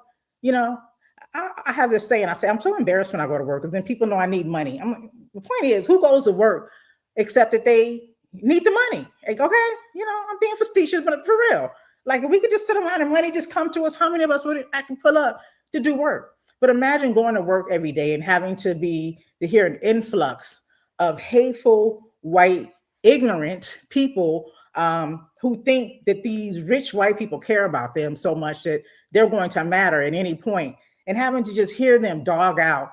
I have this saying, I say, I'm so embarrassed when I go to work, because then people know I need money. The point is, who goes to work except that they need the money? Like, okay, I'm being facetious, but for real, like, if we could just sit around and money just come to us, how many of us would actually pull up to do work? But imagine going to work every day and having to hear an influx of hateful, white, ignorant people who think that these rich white people care about them so much that they're going to matter at any point, and having to just hear them dog out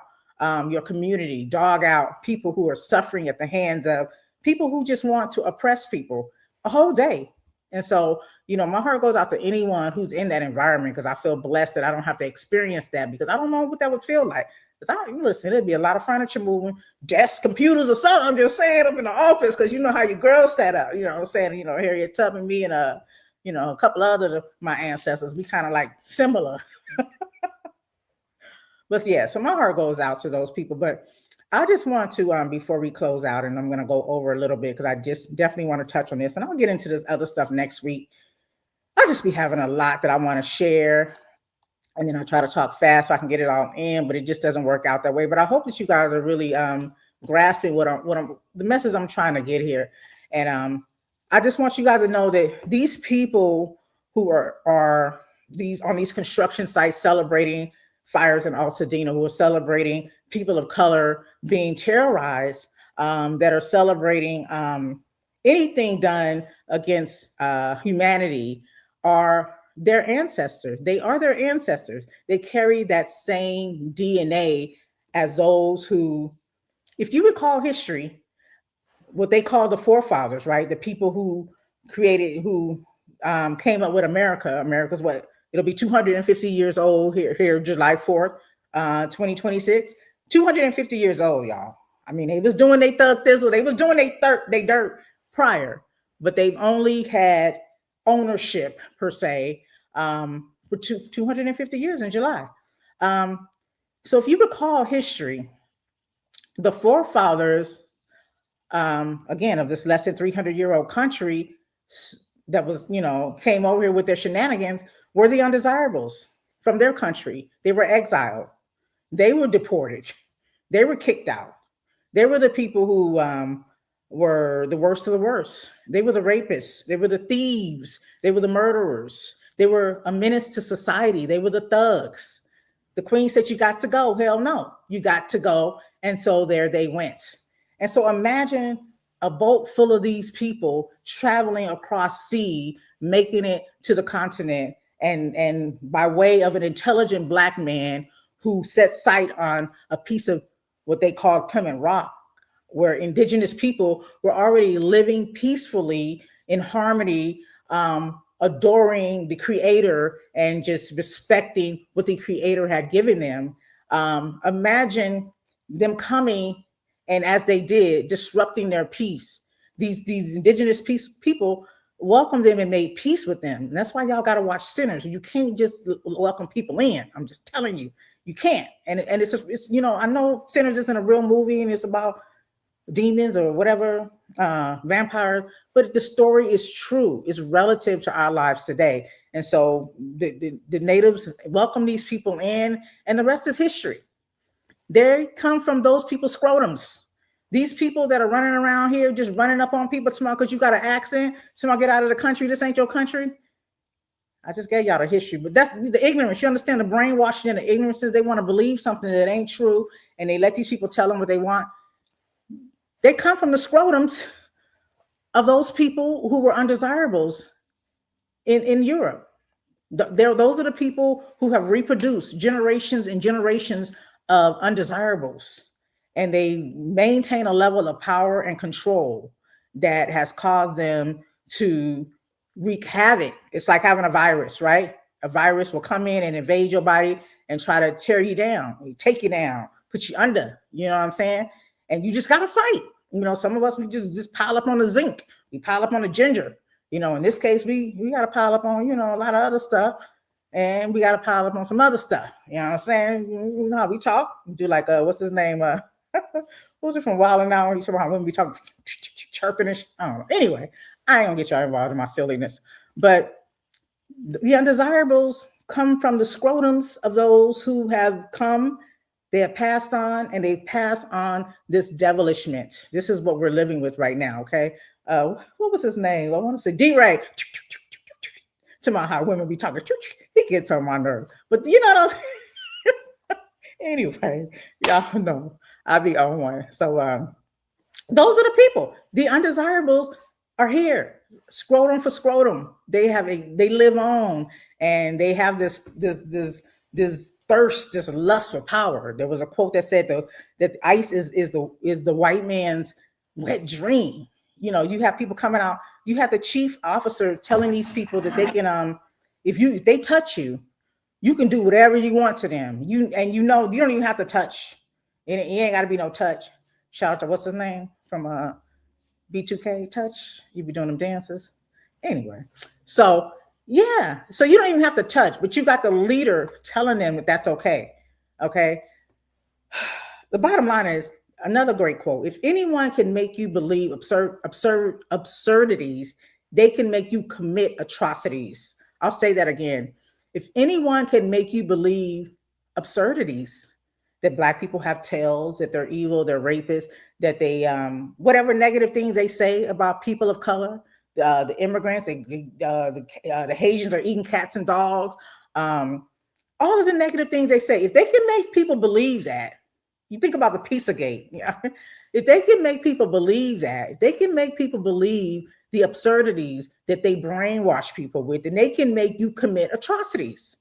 your community, dog out people who are suffering at the hands of people who just want to oppress people a whole day. And so, my heart goes out to anyone who's in that environment, because I feel blessed that I don't have to experience that, because I don't know what that would feel like. Listen, it'd be a lot of furniture moving, desks, computers, or something. I'm just saying, up in the office, because you know how your girls sat up. I'm saying, Harriet Tubman, me, and a couple other of my ancestors, we kind of like similar. But yeah, so my heart goes out to those people. But I just want to, before we close out, and I'm going to go over a little bit, because I just definitely want to touch on this, and I'll get into this other stuff next week. I'll just be having a lot that I want to share. and then I try to talk fast so I can get it all in, but it just doesn't work out that way. But I hope that you guys are really grasping the message I'm trying to get here. And I just want you guys to know that these people who are these on these construction sites celebrating fires in Altadena, who are celebrating people of color being terrorized, that are celebrating anything done against humanity, are their ancestors. They are their ancestors. They carry that same DNA as those who, if you recall history, what they call the forefathers, right? The people who came up with America. America's what? It'll be 250 years old here July 4th, 2026. 250 years old, y'all. I mean, they was doing they thug thistle. They was doing they dirt prior, but they've only had ownership per se for 250 years in July. So if you recall history, the forefathers, again, of this less than 300-year-old country that was, came over here with their shenanigans, were the undesirables from their country. They were exiled. They were deported. They were kicked out. They were the people who were the worst of the worst. They were the rapists. They were the thieves. They were the murderers. They were a menace to society. They were the thugs. The queen said, you got to go. Hell no, you got to go. And so there they went. And so imagine a boat full of these people traveling across sea, making it to the continent, and by way of an intelligent Black man who set sight on a piece of what they call Plymouth Rock, where indigenous people were already living peacefully in harmony, adoring the creator and just respecting what the creator had given them. Imagine them coming, and as they did, disrupting their peace. These indigenous people welcomed them and made peace with them. And that's why y'all got to watch Sinners. You can't just welcome people in. I'm just telling you, you can't. And it's I know Sinners isn't a real movie and it's about demons or whatever, vampires, but the story is true. It's relative to our lives today. And so the natives welcome these people in, and the rest is history. They come from those people's scrotums. These people that are running around here just running up on people tomorrow because you got an accent. Tomorrow, get out of the country. This ain't your country. I just gave y'all the history, but that's the ignorance. You understand the brainwashing and the ignorances. They want to believe something that ain't true, and they let these people tell them what they want. They come from the scrotums of those people who were undesirables in Europe. Those are the people who have reproduced generations and generations of undesirables, and they maintain a level of power and control that has caused them to wreak havoc. It's like having a virus, right? A virus will come in and invade your body and try to tear you down, take you down, put you under, you know what I'm saying? And you just got to fight. Some of us, we just pile up on the zinc. We pile up on the ginger. In this case, we got to pile up on, a lot of other stuff. And we got to pile up on some other stuff. You know what I'm saying? You know how we talk? We do like, what's his name? What was it from Wild 'N Out? You talking about when we talk chirping and I don't know. Anyway, I ain't gonna get y'all involved in my silliness. But the undesirables come from the scrotums of those who have come, they have passed on, and they pass on this devilishment. This is what we're living with right now, okay? What was his name? I want to say D-Ray. To my how women be talking, he gets on my nerve. But anyway, y'all know I be on one. So those are the people. The undesirables are here, scrotum for scrotum. They live on, and they have this thirst, this lust for power. There was a quote that said that ice is the white man's wet dream. You have people coming out. You have the chief officer telling these people that they can, if they touch you, you can do whatever you want to them. You don't even have to touch. It ain't got to be no touch. Shout out to what's his name from B2K Touch. You be doing them dances. Anyway, so yeah, so you don't even have to touch, but you got the leader telling them that that's okay. Okay. The bottom line is, another great quote: if anyone can make you believe absurdities, they can make you commit atrocities. I'll say that again. If anyone can make you believe absurdities, that black people have tails, that they're evil, they're rapists, that they whatever negative things they say about people of color, the immigrants, the Haitians are eating cats and dogs, all of the negative things they say. If they can make people believe that, you think about the Pizzagate. Yeah, if they can make people believe that, if they can make people believe the absurdities that they brainwash people with, and they can make you commit atrocities.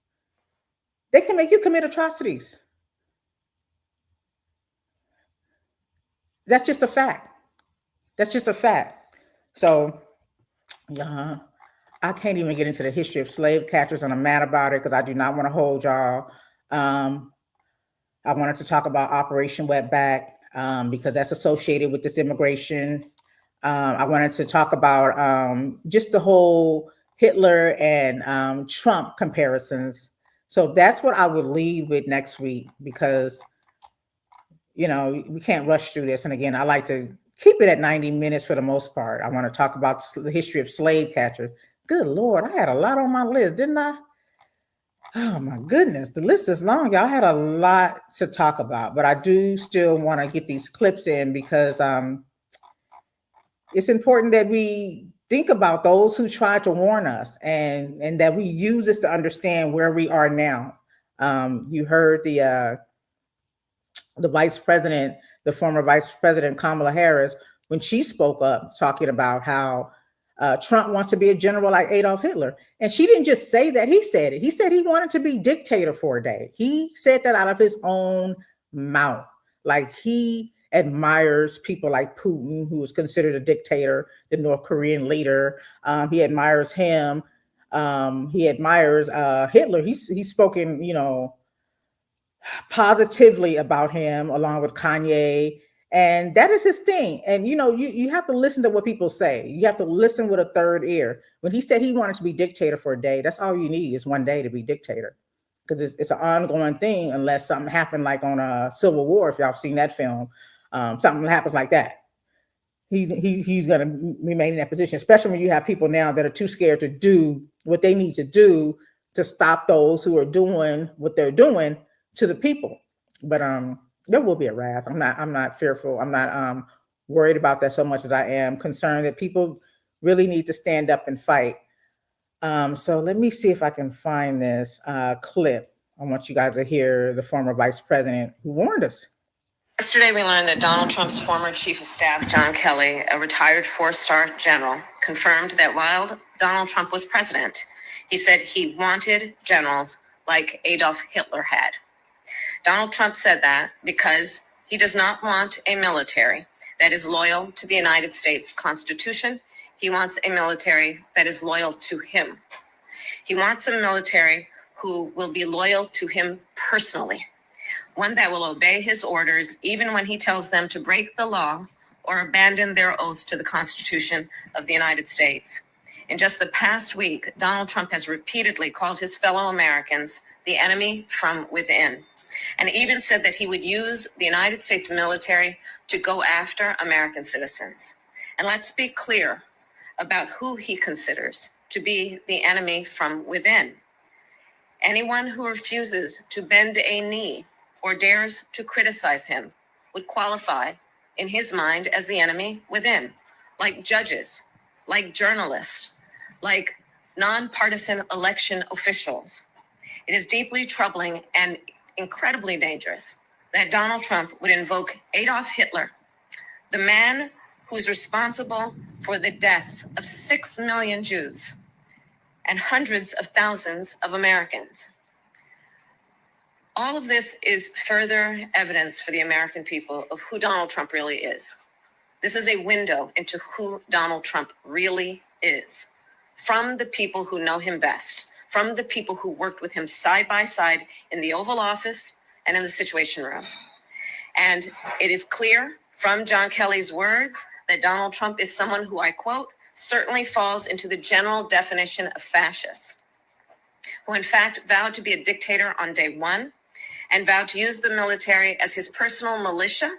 They can make you commit atrocities. That's just a fact. That's just a fact. So, yeah, I can't even get into the history of slave catchers, and I'm mad about it because I do not want to hold y'all. I wanted to talk about Operation Wetback because that's associated with this immigration. I wanted to talk about just the whole Hitler and Trump comparisons. So that's what I would leave with next week because, you know, we can't rush through this. And again, I like to keep it at 90 minutes for the most part. I want to talk about the history of slave catchers. Good Lord, I had a lot on my list, didn't I? Oh my goodness, the list is long. Y'all had a lot to talk about, but I do still want to get these clips in because it's important that we think about those who tried to warn us and that we use this to understand where we are now. You heard the vice president, the former vice president Kamala Harris, when she spoke up talking about how Trump wants to be a general like Adolf Hitler. And she didn't just say that, he said it. He said he wanted to be dictator for a day. He said that out of his own mouth. Like he admires people like Putin, who is considered a dictator, the North Korean leader. He admires him. He admires Hitler. He's spoken, you know, positively about him along with Kanye. And that is his thing. And you know, you have to listen to what people say. You have to listen with a third ear. When he said he wanted to be dictator for a day, that's all you need is one day to be dictator. Because it's an ongoing thing unless something happened like on a Civil War, if y'all seen that film. Something happens like that. He's going to remain in that position, especially when you have people now that are too scared to do what they need to do to stop those who are doing what they're doing to the people. But there will be a wrath. I'm not fearful. I'm not worried about that so much as I am concerned that people really need to stand up and fight. So let me see if I can find this clip. I want you guys to hear the former vice president who warned us. Yesterday, we learned that Donald Trump's former chief of staff, John Kelly, a retired four-star general, confirmed that while Donald Trump was president, he said he wanted generals like Adolf Hitler had. Donald Trump said that because he does not want a military that is loyal to the United States Constitution. He wants a military that is loyal to him. He wants a military who will be loyal to him personally, one that will obey his orders even when he tells them to break the law or abandon their oath to the Constitution of the United States. In just the past week, Donald Trump has repeatedly called his fellow Americans the enemy from within, and even said that he would use the United States military to go after American citizens. And let's be clear about who he considers to be the enemy from within. Anyone who refuses to bend a knee or dares to criticize him would qualify, in his mind, as the enemy within, like judges, like journalists, like nonpartisan election officials. It is deeply troubling and incredibly dangerous that Donald Trump would invoke Adolf Hitler, the man who's responsible for the deaths of 6 million Jews and hundreds of thousands of Americans. All of this is further evidence for the American people of who Donald Trump really is. This is a window into who Donald Trump really is, from the people who know him best, from the people who worked with him side by side in the Oval Office and in the Situation Room. And it is clear from John Kelly's words that Donald Trump is someone who, I quote, certainly falls into the general definition of fascist, who in fact vowed to be a dictator on day one and vowed to use the military as his personal militia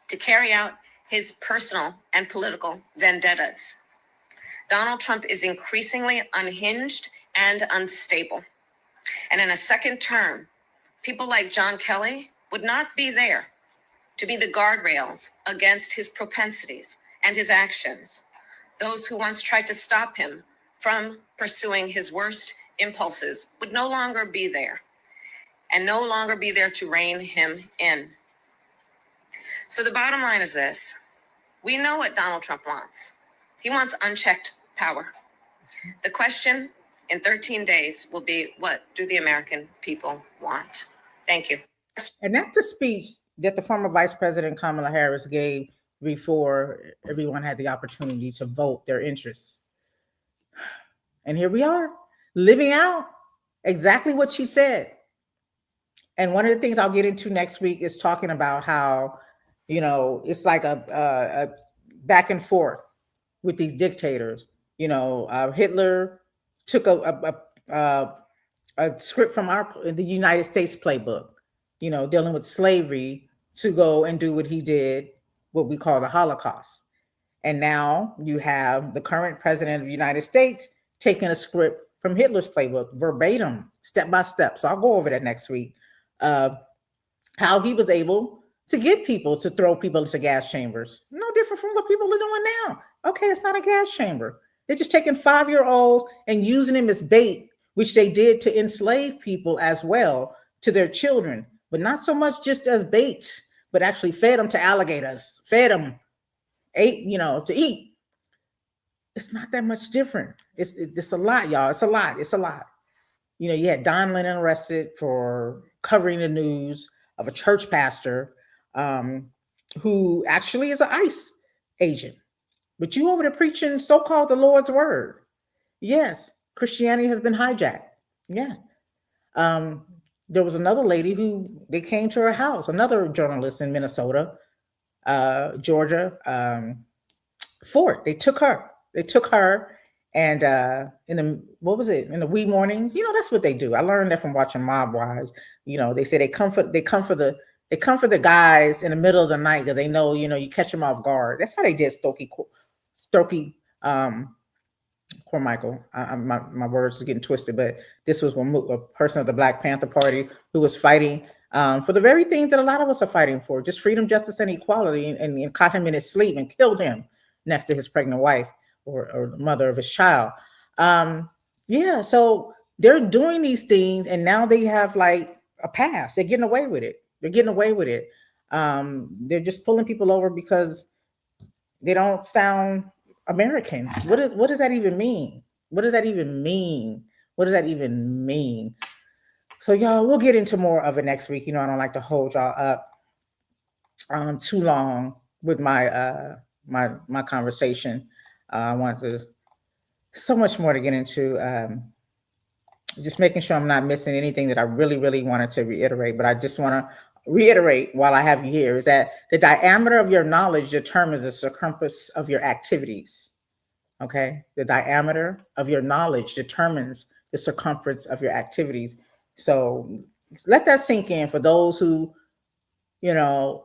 to carry out his personal and political vendettas. Donald Trump is increasingly unhinged and unstable. And in a second term, people like John Kelly would not be there to be the guardrails against his propensities and his actions. Those who once tried to stop him from pursuing his worst impulses would no longer be there and no longer be there to rein him in. So the bottom line is this. We know what Donald Trump wants. He wants unchecked power. The question in 13 days will be, what do the American people want? Thank you. And that's the speech that the former Vice President Kamala Harris gave before everyone had the opportunity to vote their interests. And here we are, living out exactly what she said. And one of the things I'll get into next week is talking about how, it's like a back and forth with these dictators. Hitler took a script from the United States playbook, dealing with slavery, to go and do what he did, what we call the Holocaust. And now you have the current president of the United States taking a script from Hitler's playbook, verbatim, step by step. So I'll go over that next week. How he was able to get people to throw people into gas chambers. No different from what people are doing now. Okay, it's not a gas chamber. They're just taking 5-year-olds and using them as bait, which they did to enslave people as well, to their children, but not so much just as bait, but actually fed them to alligators, fed them, ate, to eat. It's not that much different. It's a lot, y'all. It's a lot. You had Don Lennon arrested for covering the news of a church pastor who actually is an ICE agent. But you over there preaching so-called the Lord's word. Yes, Christianity has been hijacked. Yeah. There was another lady who they came to her house, another journalist in Minnesota, Georgia, Fort. They took her. And in the wee mornings, that's what they do. I learned that from watching Mob Wives. They say they come for the guys in the middle of the night because they know, you catch them off guard. That's how they did Stokely Carmichael. My words are getting twisted, but this was a person of the Black Panther Party who was fighting for the very things that a lot of us are fighting for, just freedom, justice, and equality, and caught him in his sleep and killed him next to his pregnant wife or the mother of his child. So they're doing these things, and now they have like a pass. They're getting away with it. They're just pulling people over because they don't sound American. What does that even mean? What does that even mean? So y'all, we'll get into more of it next week. I don't like to hold y'all up too long with my my conversation. I want so much more to get into. Just making sure I'm not missing anything that I really, really wanted to reiterate. But I just want to reiterate while I have you here is that the diameter of your knowledge determines the circumference of your activities. Okay, the diameter of your knowledge determines the circumference of your activities. So let that sink in for those who, I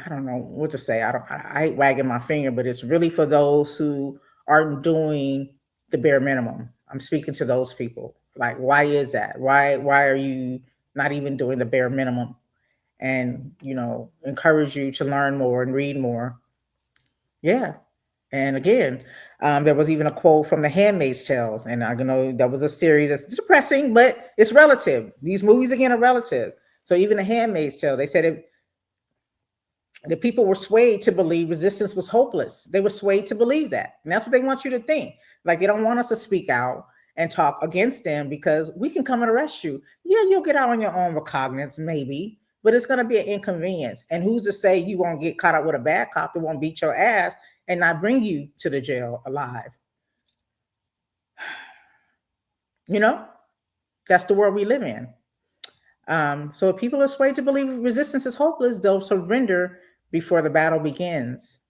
don't know what to say. I hate wagging my finger, but it's really for those who aren't doing the bare minimum. I'm speaking to those people. Like, why is that? Why are you not even doing the bare minimum? And, encourage you to learn more and read more. Yeah. And again, there was even a quote from The Handmaid's Tales. And I know that was a series that's depressing, but it's relative. These movies, again, are relative. So even The Handmaid's Tale, they said the people were swayed to believe resistance was hopeless. They were swayed to believe that. And that's what they want you to think. Like, they don't want us to speak out and talk against them because we can come and arrest you. Yeah, you'll get out on your own recognizance, maybe, but it's going to be an inconvenience. And who's to say you won't get caught up with a bad cop that won't beat your ass and not bring you to the jail alive? That's the world we live in. So if people are swayed to believe resistance is hopeless, they'll surrender before the battle begins.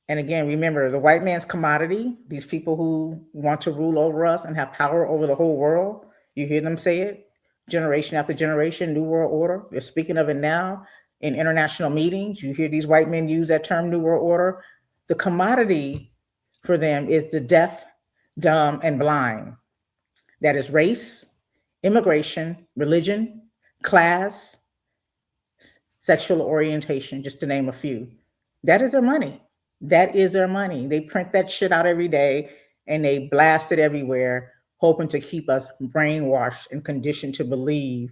And again, remember, the white man's commodity, these people who want to rule over us and have power over the whole world, you hear them say it, generation after generation, New World Order. They're speaking of it now in international meetings. You hear these white men use that term, New World Order. The commodity for them is the death, dumb, and blind. That is race, immigration, religion, class, sexual orientation, just to name a few. That is their money. That is their money. They print that shit out every day and they blast it everywhere, hoping to keep us brainwashed and conditioned to believe,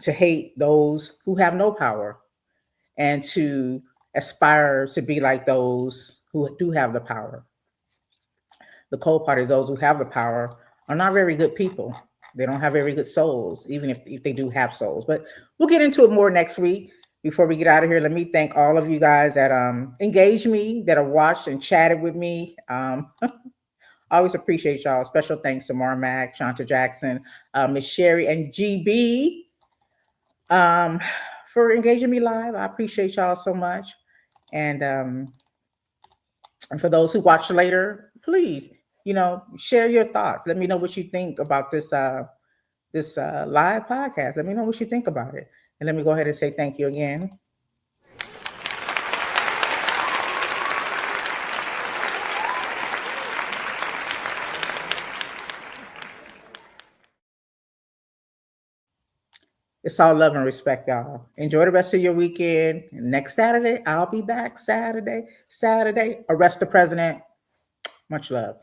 to hate those who have no power, and to aspire to be like those who do have the power. The cold part is those who have the power are not very good people. They don't have very good souls, even if they do have souls. But we'll get into it more next week. Before we get out of here, let me thank all of you guys that engaged me, that have watched and chatted with me. I always appreciate y'all. Special thanks to Marmac, Shanta Jackson, Miss Sherry, and GB for engaging me live. I appreciate y'all so much. And for those who watch later, please, share your thoughts. Let me know what you think about this live podcast. Let me know what you think about it. And let me go ahead and say thank you again. It's all love and respect, y'all. Enjoy the rest of your weekend. Next Saturday, I'll be back. Saturday. Arrest the president. Much love.